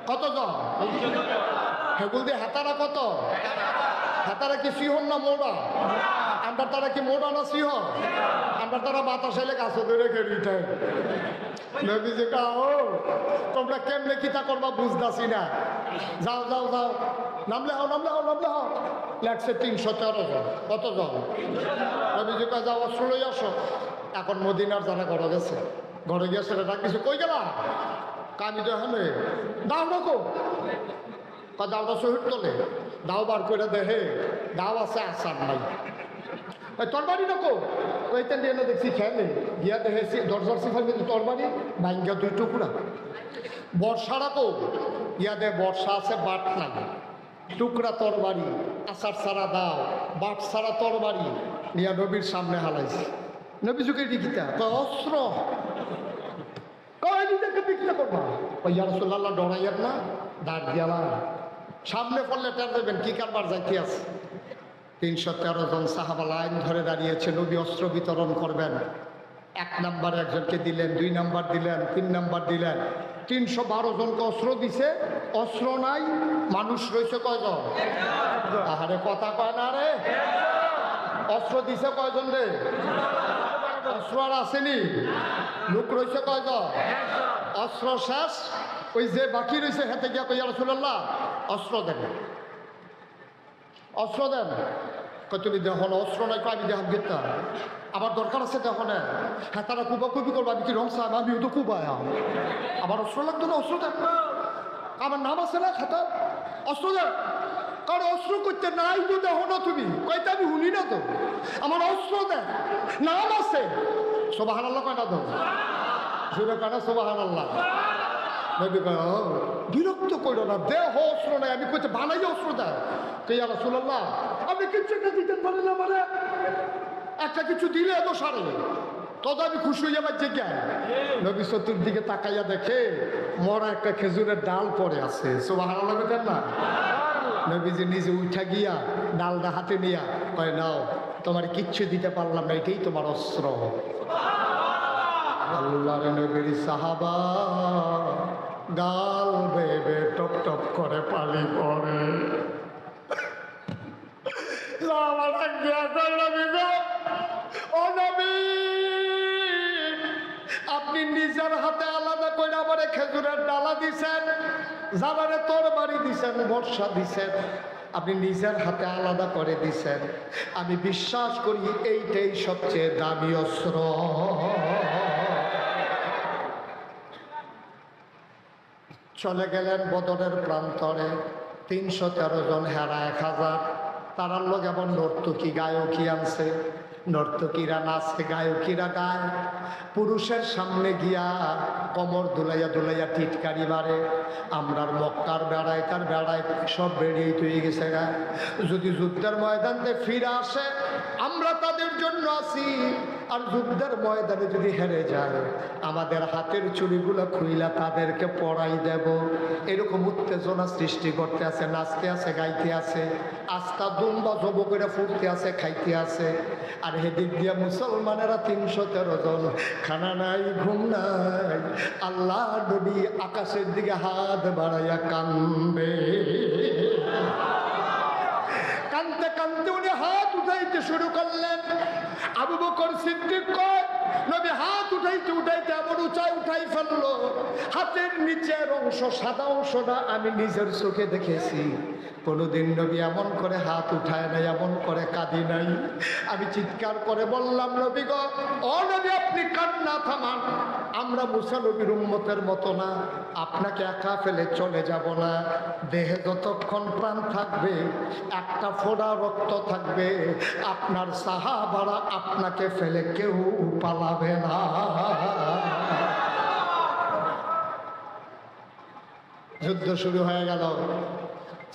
[SPEAKER 1] কতজন? হেগুল দিয়ে হাতারা কত? হাতারা কি সিহন না মোড়া? আমরা তারা কি মোড়া না সিহন? আমরা তারা বাতাস এলে গাছে ধরে খেয়ে নবীজি কাও তোমরা কেমনে কিতা করবা বুঝতাছি না, যাও যাও যাও নামলে হও নামলে হও নামলে হও। লাগছে 313 জন। কতজন? নবীজি কা যাও অস্ত্র লই আসো। এখন মদিনার যারা ঘরে গেছে, ঘরে গিয়ে সেটা ডাক দিছে, কই গেলা? আমি তো এখানে দাও রাখো, দাওটা শহীদ তোলে, দাও বার করে দেহে দাও আছে আসার নাই। ওই তরবারি না কো ওইটা নিয়ে না দেখছি খেলে গিয়া দেখেছি দরজার সিফার কিন্তু তরবারি ভাঙ্গা 2 টুকরা। বর্ষারা কো ইয়া দে বর্ষা আছে বাট নাই, টুকরা তরবারি, আচার ছাড়া দাও, বাট ছাড়া তরবারি নিয়া নবীর সামনে হালাইছে। নবী যুগের দিকিতা কয় অস্ত্র, কয় নিজেকে বিক্রি করবা। ওই ইয়া রাসূলুল্লাহ ডরাইয়ের না, দাঁড় দিয়ালা সামনে পড়লে টের দেবেন কি কারবার যাইতে আছে। 313 জন সাহাবা লাইন ধরে দাঁড়িয়েছে, নবী অস্ত্র বিতরণ করবেন। 1 নাম্বার একজনকে দিলেন, 2 নাম্বার দিলেন, 3 নাম্বার দিলেন। 312 জনকে অস্ত্র দিছে, অস্ত্র নাই, মানুষ রয়েছে কয়জন? আহারে কথা কয় না রে। অস্ত্র দিছে কয়জন রে? অস্ত্র আর আসেনি, লোক রয়েছে কয়জন? অস্ত্র শেষ। ওই যে বাকি রয়েছে হাতে গিয়া কই ইয়া রাসূলুল্লাহ অস্ত্র দেন, অস্ত্র দেন। কয় তুমি দেখো না অস্ত্র নাই, আমি দেখাম গেতা আমার দরকার আছে দেখো না। হ্যাঁ তারা কুবা কুবি করবো, আমি কি রং সাহেব, আমিও তো কুবায় আমার অস্ত্র লাগতো না, অস্ত্র দেন। আমার নাম আছে না খাতা, অস্ত্র দেন। কারণ অস্ত্র করতে নাই তো দেখো না তুমি, কয়টা আমি শুনি না তো, আমার অস্ত্র দেন, নাম আছে। সুবহানাল্লাহ কয়টা তো জোরে কয়টা সুবহানাল্লাহ। বিরক্ত করো না, দেহ অস্ত্র নাই, আমি কইতে বানাই অস্ত্র দেয়। কে ইয়া রাসূলুল্লাহ আপনি কিছু একটা দিতেন পারেন না, মানে একটা কিছু দিলে এত সারে তবে আমি খুশি হয়ে যাবার জায়গায়। নবী চতুর্দিকে তাকাইয়া দেখে মরা একটা খেজুরের ডাল পড়ে আছে। সুবহানাল্লাহ বলেন না। নবীজি নিজে উঠা গিয়া ডালটা হাতে নিয়া কয় নাও, তোমার কিচ্ছু দিতে পারলাম না, এটাই তোমার অস্ত্র। আল্লাহর নবীর সাহাবা গাল বেবে টপ টপ করে পানি পড়ে। আপনি নিজের হাতে আলাদা করে আমারে খেজুরের ডালা দিছেন, জামারে তরবারি দিছেন, বর্ষা দিছেন, আপনি নিজের হাতে আলাদা করে দিছেন। আমি বিশ্বাস করি এইটাই সবচেয়ে দামি অস্ত্র। চলে গেলেন বদরের প্রান্তরে, 313 জন হেরা 1000। তারার লোক এমন নর্তকী গায়কী আনছে, নর্তকীরা নাচে, গায়কীরা গায়। পুরুষের সামনে গিয়া কমর দুলাইয়া দুলাইয়া টিটকারি মারে। আমরার মক্কার বেড়ায় তার বেড়ায় সব বেরিয়ে তুই গেছে গা। যদি যুদ্ধের ময়দানে ফিরে আসে আমরা তাদের জন্য আছি, আর যুদ্ধের ময়দানে যদি হেরে যায় আমাদের হাতের চুড়িগুলো খুইলা তাদেরকে পড়াই দেব। এরকম উত্তেজনা সৃষ্টি করতে আছে, নাচতে আছে, গাইতে আছে, আস্তা দুম্বা জব করে ফুটতে আছে, খাইতে আছে। আর হেদিক দিয়া মুসলমানেরা 313 জন, খানা নাই, ঘুম নাই। আল্লাহ নবী আকাশের দিকে হাত বাড়াইয়া কান্দে। কানতে কানতে উনি হাত উঠাইতে শুরু করলেন। আবু বকর সিদ্দিক কয় নবী হাত উঠাইতে উঠাইতে এমন উঁচাই উঠাই ফেললো, হাতের নিচের অংশ সাদা অংশটা আমি নিজের চোখে দেখেছি। কোনোদিন নবী এমন করে হাত উঠায় নাই, এমন করে কাঁদি নাই। আমি চিৎকার করে বললাম নবী গো, ও নবী আপনি কান্না থামান, আমরা মুসা নবীর উম্মতের মতো না, আপনাকে একা ফেলে চলে যাব না। দেহে যতক্ষণ প্রাণ থাকবে, একটা ফোঁটা রক্ত থাকবে, আপনার সাহাবারা আপনাকে ফেলে কেউ পালাবে না। যুদ্ধ শুরু হয়ে গেল।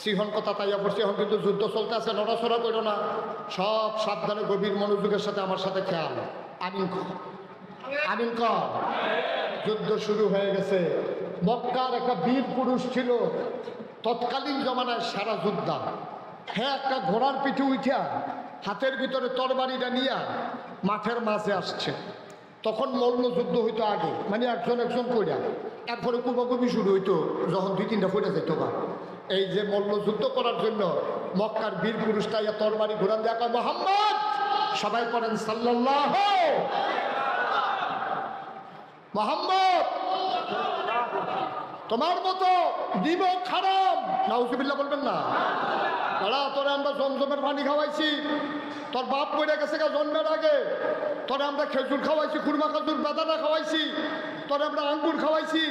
[SPEAKER 1] সিংহন কথা তাইয়া পড়ছি, এখন কিন্তু যুদ্ধ চলতে আছে, নড়াচড়া করো না, সব সাবধানে গভীর মনোযোগের সাথে আমার সাথে খেয়াল। আমিন আমিন কর। যুদ্ধ শুরু হয়ে গেছে। মক্কার একটা বীর পুরুষ ছিল তৎকালীন জমানায় সারা যোদ্ধা। হ্যাঁ, একটা ঘোড়ার পিঠে উঠা হাতের ভিতরে তরবারিটা নিয়া মাঠের মাঝে আসছে। তখন মল্লযুদ্ধ হইতো আগে, মানে একজন একজন কইরা, এরপরে কুবাকুবি শুরু হইতো যখন 2-3টা ফইটা যেত বা। এই যে মল্লযুদ্ধ করার জন্য মক্কার বীর পুরুষটা ইয়া তরবারি ঘোরান দেয়া কয় মুহাম্মদ, সবাই পড়েন সাল্লাল্লাহু মুহাম্মদ, তোমার মতো দিব খারাপ নাউজুবিল্লাহ বলবেন না। দাঁড়া, তোরে আমরা জমজমের পানি খাওয়াইছি, তোর বাপ মরে গেছে গা জন্মের আগে, তোরে আমরা খেজুর খাওয়াইছি, খুরমা খেজুর বেদানা খাওয়াইছি, তোরে আমরা আঙ্গুর খাওয়াইছি।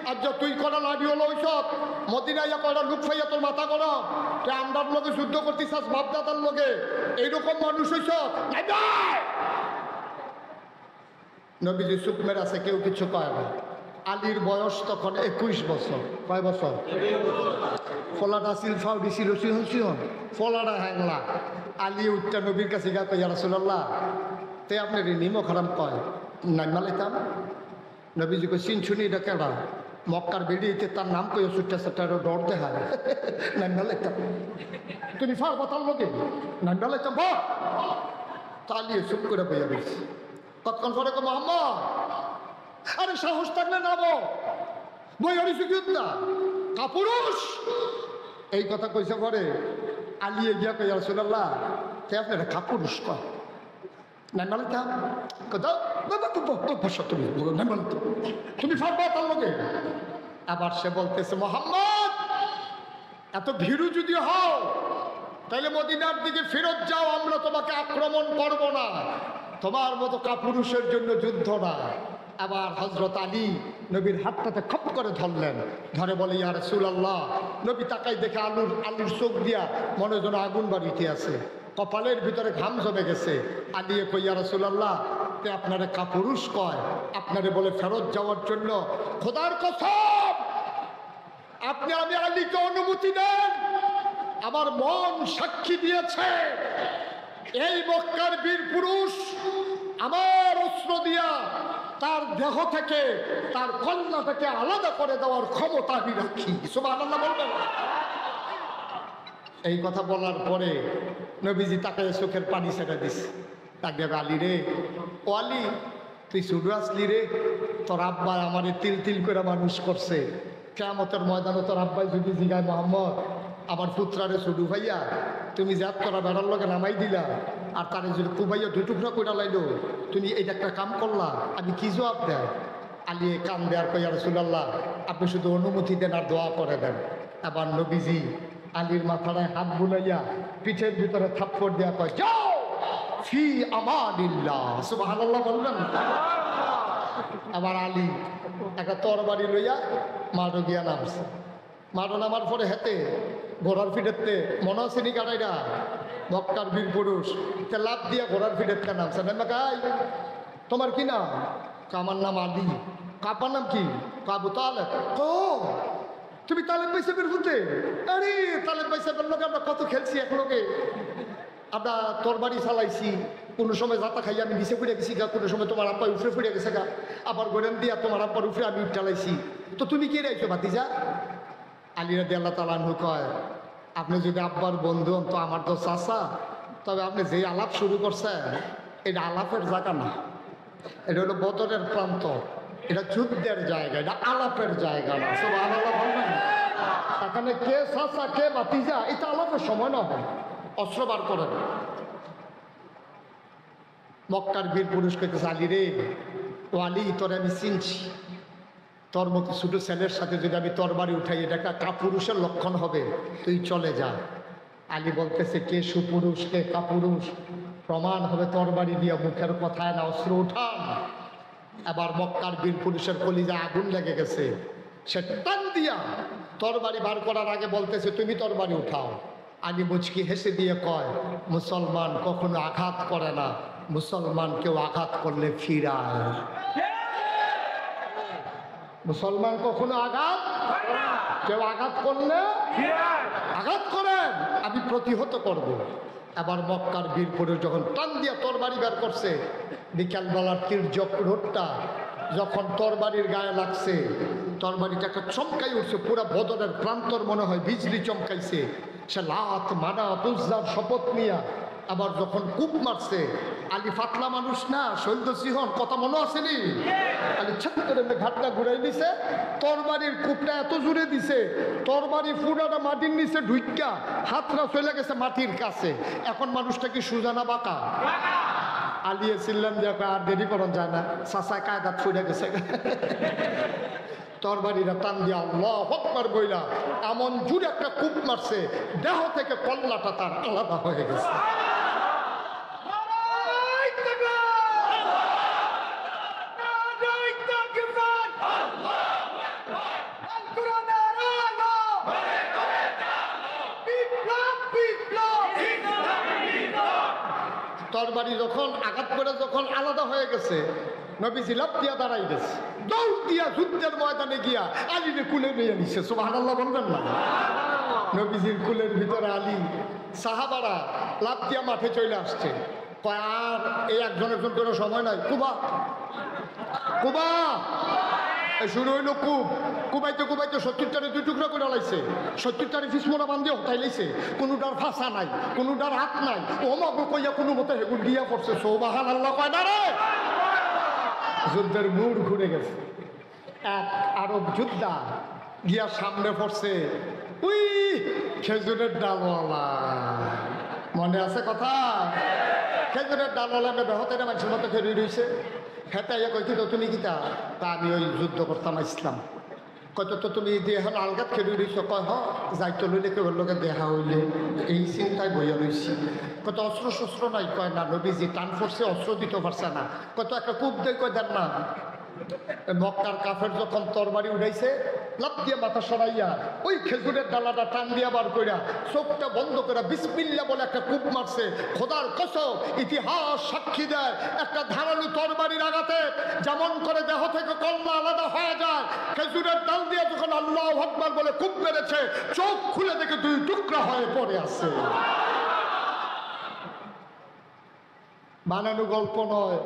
[SPEAKER 1] আর যে তুই করা লাডি হলো ওইসব মদিনাইয়া করা লুক ফাইয়া তোর মাথা করা তুই আমরার লোকে যুদ্ধ করতিস বাপদাদার লোকে, এইরকম মানুষ হইছ? নবীজি চুপ মেরে আছে, কেউ কিছু কয় না। আলীর বয়স তখন 21 বছর। কয় বছর? ফলাটা সিলফাও দিছিল সিহন সিহন, ফলাটা হ্যাংলা। আলী উঠটা নবীর কাছে গা কই, ইয়া রাসূলুল্লাহ তে আপনার নিমক হারাম কয় নাইমা লাইতাম। নবীজি কই চিনছুনি এটা কেডা? মক্কার বেরিয়েতে তার নাম কই ছুট্টা ছুট্টা ডর দেখায় নাইমা লাইতাম। তুমি ফার বাতাল লোকে নাইমা লাইতাম বা তালিয়ে চুপ করে বইয়া গেছি। কতক্ষণ পরে কো মোহাম্মদ, আরে সাহস থাকলে নামো, বইয়া গেছি কিনা কাপুরুষ। এই কথা কইছে পরে আলিয়ে গিয়া কই, ইয়া রাসূলুল্লাহ তে আপনারা কাপুরুষ কয় নাইমা লাইতাম। তুমি ফারবা তার লোকে। আবার সে বলতেছে, মোহাম্মদ এত ভীরু যদি হও তাহলে মদিনার দিকে ফেরত যাও, আমরা তোমাকে আক্রমণ করব না, তোমার মতো কাপুরুষের জন্য যুদ্ধ না। আবার হযরত আলী নবীর হাতটাতে খপ করে ধরলেন, ধরে বলে, ইয়া রাসূলুল্লাহ। নবী তাকাই দেখে আলীর চোখ দিয়া মনে যেন আগুন বাড়িতে আছে, কপালের ভিতরে ঘাম জমে গেছে। আলিয়ে কই, ইয়া রাসূলুল্লাহ তে আপনারে কাপুরুষ কয়, আপনারে বলে ফেরত যাওয়ার জন্য। খোদার কসম আপনি আমি আলীকে অনুমতি দেন, আমার মন সাক্ষী দিয়েছে এই মক্কার বীর পুরুষ আমার অস্ত্র দিয়া তার দেহ থেকে তার কন্যা থেকে আলাদা করে দেওয়ার ক্ষমতা আমি রাখি। সুবহানাল্লাহ বলবেন। এই কথা বলার পরে নবীজি তাকে চোখের পানি ছেড়ে দিছে। তাকে আলী রে, ও আলী তুই শুধু আসলি রে, তোর আব্বা আমারে তিল তিল করে মানুষ করছে। কিয়ামতের ময়দানে তোর আব্বাই যদি জিগায়, মোহাম্মদ আমার পুত্রারে শুধু ভাইয়া তুমি জাত করা বেড়ার লগে নামাই দিলা, আর তারে যদি কুবাইয়া দুই টুকরা করে লাইলো, তুমি এইটা একটা কাম করলা, আমি কি জবাব দেয়? আলী কান দেয়ার কই, ইয়া রাসূলুল্লাহ আপনি শুধু অনুমতি দেন আর দোয়া করে দেন। আবার নবীজি আলীর মাথায় হাত বুলাইয়া পিঠের ভিতরে থাপ্পড় দেয়া কয়, যাও ফি আমানিল্লাহ। সুবহানাল্লাহ বলবেন। আবার আলী একটা তরবারি লইয়া মাঠে গিয়া নামছে। মাঠে নামার পরে হেতে ঘোড়ার ফিটেতে মনে আছে নি কাটাইরা মক্কার বীর পুরুষ তে লাভ দিয়া ঘোড়ার ফিটেতে নামছে। না গাই তোমার কি নাম? আমার নাম আলী। কাপার নাম কি? আবু তালেব। ও তুমি তালেব ভাই সাহেবের হতে? আরে তালেব ভাই সাহেবের লোকে আমরা কত খেলছি একলোকে, আমরা তরবারি চালাইছি, কোনো সময় জাতা খাইয়া আমি নিচে ফুড়ে গেছি গা, কোনো সময় তোমার আব্বা উফরে ফুড়ে গেছে গা, আবার গোরেন দিয়া তোমার আব্বার উফরে আমি চালাইছি। তো তুমি কে রাইছো ভাতিজা? আলী রাদিয়াল্লাহু তাআলা আনহু কয়, আপনি যদি আব্বার বন্ধু হন তো আমার তো চাচা, তবে আপনি যে আলাপ শুরু করছেন এটা আলাপের জায়গা না, এটা হলো বদরের প্রান্ত, এটা যুদ্ধের জায়গা, এটা আলাপের জায়গা না। সুবহানাল্লাহ বলবেন। এখানে কে চাচা কে ভাতিজা এটা আলাপের সময় না হয়। অস্ত্র বার করেন। মক্কার বীর পুরুষ কইতেছে, আলী রে, ও আলী তোরে আমি চিনছি, তোর মতো ছোটো ছেলের সাথে যদি আমি তরবারি উঠাই এটা একটা কাপুরুষের লক্ষণ হবে, তুই চলে যা। আলী বলতেছে, কে সুপুরুষ কে কাপুরুষ প্রমাণ হবে তরবারি দিয়া, মুখের কথায় না, অস্ত্র উঠান। আবার মক্কার বীর পুরুষের কলিজা আগুন লেগে গেছে, সে টান দিয়া তরবারি বার করার আগে বলতেছে, তুমি তরবারি উঠাও। আলী মুচকি হেসে দিয়ে কয়, মুসলমান কখনো আঘাত করে না, মুসলমান কেউ আঘাত করলে ফিরায়। মুসলমান কখনো আঘাত, কেউ আঘাত করলে আঘাত করেন, আমি প্রতিহত করব। আবার মক্কার বীর পুরুষ যখন টান দিয়া তরবারি বের করছে, বিকালবেলার তির্যক রোদটা যখন তরবারির গায়ে লাগছে, তরবারিটা একটা চমকাই উঠছে, পুরা বদরের প্রান্তর মনে হয় বিজলি চমকাইছে। সে লাত মানাত উজ্জার শপথ নিয়া আবার যখন কূপ মারছে, আলী ফাতলা মানুষ না, শৈল সিংহন কথা মনে আসেনি, আলী ছাত করে ঘাটটা ঘুরাই দিছে, তরবারির কূপটা এত জুড়ে দিছে, তরবারি ফুটাটা মাটির নিচে ঢুইকা হাতটা চলে গেছে মাটির কাছে। এখন মানুষটা কি সুজানা বাঁকা? আলিয়ে চিল্লাম যে আর দেরি করান যায় না, চাচায় কায়দাত ফুটে গেছে। তরবারিরা টান দিয়া আল্লাহু আকবার বইলা এমন জুড়ে একটা কূপ মারছে, দেহ থেকে কল্লাটা তার আলাদা হয়ে গেছে। তরবারি যখন আঘাত করে যখন আলাদা হয়ে গেছে, নবীজি লাফ দিয়া দাঁড়াই গেছে, দৌড় দিয়া যুদ্ধের ময়দানে গিয়া আলীরে কুলে নিয়ে নিচ্ছে। সুবহানাল্লাহ বলবেন না? নবীজির কুলের ভিতরে আলী, সাহাবারা লাফ দিয়া মাঠে চলে আসছে। কয় আর এই একজনের কোনো সময় নাই, কুবা কুবা শুরু হইল কুব, কুবাইতে কুবাইতে 70টারে 2 টুকরা করে লাইছে, 70টারে ফিসমোনা বান্ধিয়ে হতাই লাইছে, কোনোটার ফাঁসা নাই, কোনোটার হাত নাই, ও মাগো কইয়া কোনো মতে হেগুল দিয়া পড়ছে। সুবহানাল্লাহ কয় না রে? যুদ্ধের মুড় ঘুরে গেছে। এক আরব যোদ্ধা গিয়া সামনে পড়ছে, উই খেজুরের ডালওয়ালা, মনে আছে কথা? খেজুরের ডালওয়ালা বেহতের মানুষের মতো খেয়ে রয়েছে। হেতাইয়া কই কি তুমি কিতা? তা আমি ওই যুদ্ধ করতাম ইসলাম। কত তো তুমি দেহ আলগাত খেয়ে রয়েছ? কয় হ যাইতো লইলে কেউ লোকে দেখা হইলে এই চিন্তায় বইয়া রয়েছি। কত অস্ত্র শস্ত্র নাই? কয় না, নবীজি টান ফোর্সে অস্ত্র দিতে পারছে না। কত একটা কূপ দেয়, কয় দেন না। মক্কার কাফের যখন তরবারি উঠাইছে, লাফ দিয়ে মাথা সরাইয়া ওই খেজুরের ডালাটা টান দিয়া বার কইরা চোখটা বন্ধ করে বিসমিল্লাহ বলে একটা কূপ মারছে। খোদার কসম, ইতিহাস সাক্ষী দেয়, একটা ধারালু তরবারির আঘাতে যেমন করে দেহ থেকে কল্লা আলাদা হয়ে যায়, খেজুরের ডাল দিয়ে যখন আল্লাহু আকবার বলে কূপ মেরেছে, চোখ খুলে দেখে 2 টুকরা হয়ে পড়ে আছে। বানানো গল্প নয়,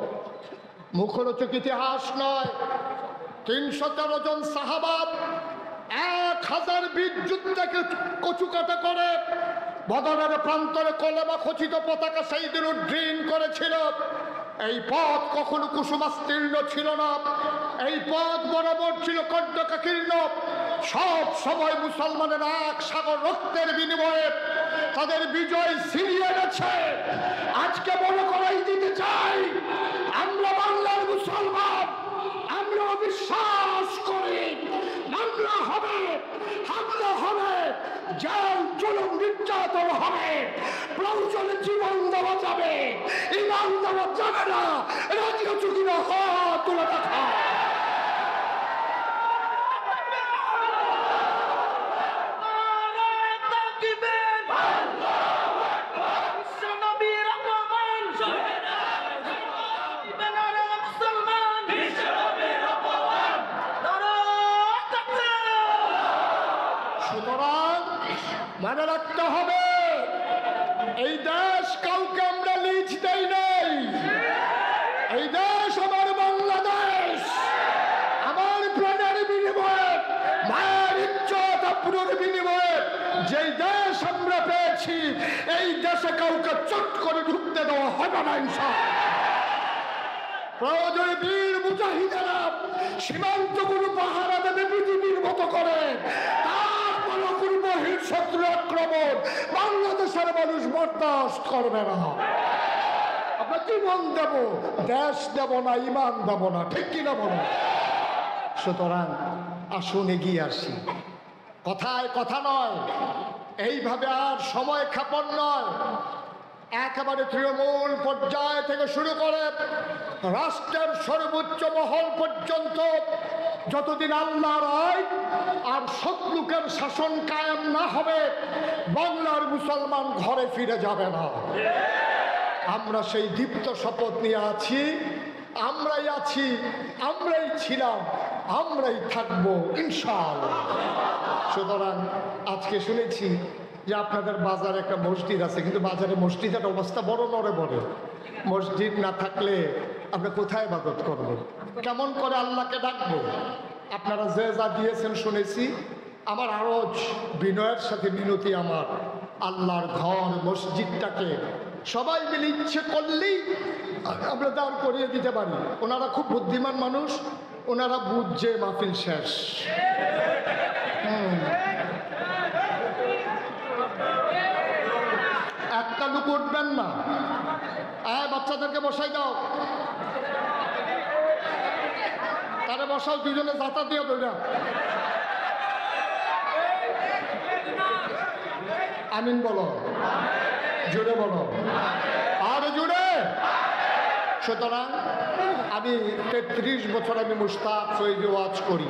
[SPEAKER 1] মুখরোচক ইতিহাস নয়। 313 জন সাহাবা 1000 বীর যুদ্ধকে কচুকাটা করে বদরের প্রান্তরে কলেমা খচিত পতাকা সেই দিন উড্ডীন করেছিল। এই পথ কখনো কুসুমাস্তীর্ণ ছিল না, এই পথ বরাবর ছিল কণ্টকাকীর্ণ। সব সময় মুসলমানের এক সাগর রক্তের বিনিময়ে তাদের বিজয় ছিনিয়ে গেছে। আজকে মনে করাই দিতে চাই, আমরা বাংলার মুসলমান, আমরা বিশ্বাস করি মামলা হবে, হামলা হবে, জেল জুলুম নির্যাতন হবে, প্রয়োজনে জীবন দেওয়া যাবে, ইমান দেওয়া যাবে না। রাজি আছো কিনা? হাত তুলে দেখা। মনে রাখতে হবে, এই দেশ কাউকে আমরা লিজ দেই নাই। এই দেশ আমার বাংলাদেশ, আমার প্রাণের বিনিময়ে, মায়ের ইজ্জত আব্রুর বিনিময়ে যেই দেশ আমরা পেয়েছি, এই দেশে কাউকে চট করে ঢুকতে দেওয়া হবে না ইনশাআল্লাহ। প্রয়োজনে বীর মুজাহিদেরা সীমান্তগুলো পাহারা দেবে পৃথিবীর মতো করে। তারপরও কোনো বহির শত্রু আক্রমণ বাংলাদেশের মানুষ বরদাস্ত করবে না। আমরা জীবন দেব, দেশ দেব না, ইমান দেব না, ঠিক কিনা বলো? সুতরাং আসুন এগিয়ে আসি। কথায় কথা নয়, এইভাবে আর সময় ক্ষেপণ নয়। একেবারে তৃণমূল পর্যায় থেকে শুরু করে রাষ্ট্রের সর্বোচ্চ মহল পর্যন্ত যতদিন আল্লাহর আইন আর সৎলোকের শাসন কায়েম না হবে, বাংলার মুসলমান ঘরে ফিরে যাবে না। আমরা সেই দীপ্ত শপথ নিয়ে আছি, আমরাই আছি, আমরাই ছিলাম, আমরাই থাকবো ইনশাআল্লাহ। সুতরাং আজকে শুনেছি যে আপনাদের বাজারে একটা মসজিদ আছে, কিন্তু বাজারে মসজিদের অবস্থা বড় নড়ে বড়। মসজিদ না থাকলে আমরা কোথায় ইবাদত করব? কেমন করে আল্লাহকে ডাকবো? আপনারা যে যা দিয়েছেন শুনেছি, আমার আরজ বিনয়ের সাথে মিনতি, আমার আল্লাহর ঘর মসজিদটাকে সবাই মিলে ইচ্ছে করলেই আমরা দাঁড় করিয়ে দিতে পারি। ওনারা খুব বুদ্ধিমান মানুষ, ওনারা বুঝছে মাহফিল শেষ। একটা লোক উঠবেন না, বাচ্চাদেরকে বসাই দাও, তারা বসাও, দুজনে যাতা দিয়ে দৌড়া। আমিন বলো, জোরে বলো, আর জোরে। সুতরাং আমি 33 বছর আমি মুশতাক সৈয়দে ওয়াজ করি।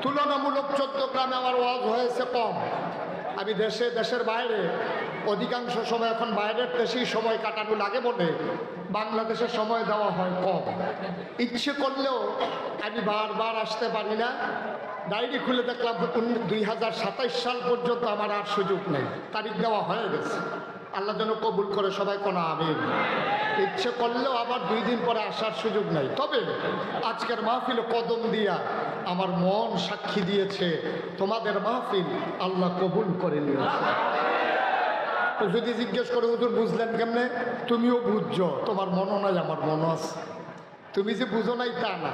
[SPEAKER 1] তুলনামূলক 14 গ্রামে আমার ওয়াজ হয়েছে কম। আমি দেশে, দেশের বাইরে অধিকাংশ সময় এখন বাইরের দেশেই সময় কাটানো লাগে বলে বাংলাদেশে সময় দেওয়া হয় কম। ইচ্ছে করলেও আমি বারবার আসতে পারি না। ডায়েরি খুলে দেখলাম 2027 সাল পর্যন্ত আমার আর সুযোগ নেই, তারিখ দেওয়া হয়ে গেছে। আল্লাহ যেন কবুল করে, সবাই কোনো আমিন। ইচ্ছে করলেও আবার 2 দিন পরে আসার সুযোগ নেই। তবে আজকের মাহফিল কদম দিয়া আমার মন সাক্ষী দিয়েছে তোমাদের মাহফিল আল্লাহ কবুল করে নিয়েছে। তো যদি জিজ্ঞেস করে হুজুর বুঝলেন কেমনে, তুমিও বুঝছো, তোমার মনও নাই আমার মনও আছে। তুমি যে বুঝো নাই তা না।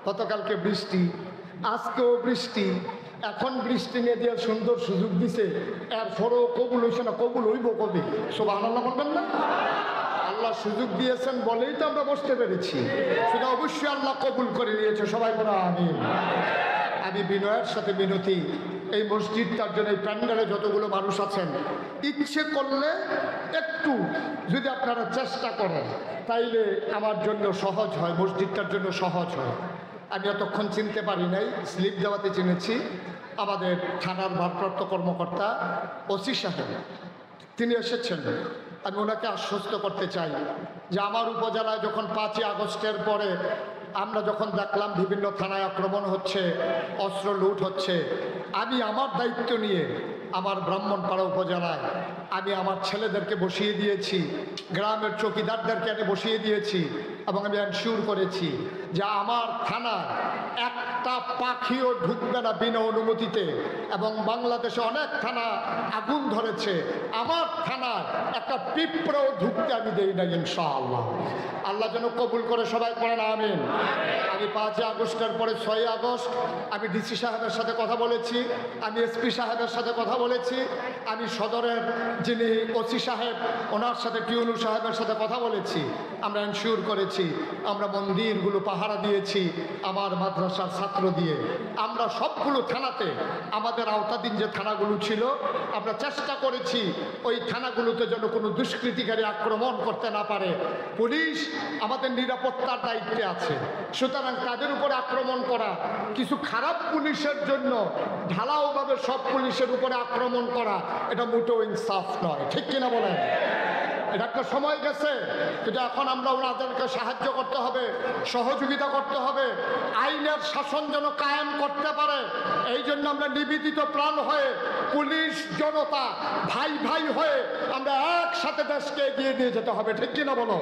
[SPEAKER 1] গতকালকে বৃষ্টি, আজকেও বৃষ্টি, এখন বৃষ্টি নিয়ে দিয়ে সুন্দর সুযোগ দিছে, এরপরও কবুল হইছে না। কবুল হইব কবে? সুবহানাল্লাহ বলবেন না? আল্লাহ সুযোগ দিয়েছেন বলেই তো আমরা বসতে পেরেছি, সেটা অবশ্যই আল্লাহ কবুল করে নিয়েছে। সবাই বলো আমিন। আমি বিনয়ের সাথে বিনতি, এই মসজিদটার জন্য, এই প্যান্ডেলে যতগুলো মানুষ আছেন, ইচ্ছে করলে একটু যদি আপনারা চেষ্টা করেন তাইলে আমার জন্য সহজ হয়, মসজিদটার জন্য সহজ হয়। আমি এতক্ষণ চিনতে পারি নাই, স্লিপ দেওয়াতে চিনেছি। আমাদের থানার ভারপ্রাপ্ত কর্মকর্তা ওসি সাহেব তিনি এসেছেন। আমি ওনাকে আশ্বস্ত করতে চাই যে আমার উপজেলায় যখন 5ই আগস্টের পরে আমরা যখন দেখলাম বিভিন্ন থানায় আক্রমণ হচ্ছে, অস্ত্র লুট হচ্ছে, আমি আমার দায়িত্ব নিয়ে আমার ব্রাহ্মণপাড়া উপজেলায় আমি আমার ছেলেদেরকে বসিয়ে দিয়েছি, গ্রামের চৌকিদারদেরকে আমি বসিয়ে দিয়েছি, এবং আমি এনশিওর করেছি যে আমার থানায় একটা পাখিও ঢুকবে না বিনা অনুমতিতে। এবং বাংলাদেশে অনেক থানা আগুন ধরেছে, আমার থানায় একটা পিঁপড়াও ঢুকতে আমি দেই না ইনশাআল্লাহ। আল্লাহ যেন কবুল করে, সবাই করেন আমিন। আমি 5ই আগস্টের পরে 6ই আগস্ট আমি ডিসি সাহেবের সাথে কথা বলেছি, আমি এসপি সাহেবের সাথে কথা বলেছি, আমি সদরের যিনি ওসি সাহেব ওনার সাথে টিউনু সাহেবের সাথে কথা বলেছি। আমরা এনশিওর করেছি, আমরা মন্দিরগুলো পাহারা দিয়েছি আমার মাদ্রাসার ছাত্র দিয়ে। আমরা সবগুলো থানাতে আমাদের আওতাধীন যে থানাগুলো ছিল আমরা চেষ্টা করেছি ওই থানাগুলোতে যেন কোনো দুষ্কৃতিকারী আক্রমণ করতে না পারে। পুলিশ আমাদের নিরাপত্তার দায়িত্বে আছে, সুতরাং তাদের উপরে আক্রমণ করা, কিছু খারাপ পুলিশের জন্য ঢালাওভাবে সব পুলিশের উপরে আক্রমণ করা, এটা মোটেও ইনসাফ নয়। ঠিক কিনা বলেন? এটা একটা সময় গেছে, কিন্তু এখন আমরা ওনাদেরকে সাহায্য করতে হবে, সহযোগিতা করতে হবে, আইনের শাসন যেন কায়েম করতে পারে। এই জন্য আমরা নিবেদিত প্রাণ হয়ে, পুলিশ জনতা ভাই ভাই হয়ে আমরা একসাথে দেশকে এগিয়ে নিয়ে যেতে হবে। ঠিক কিনা বলো?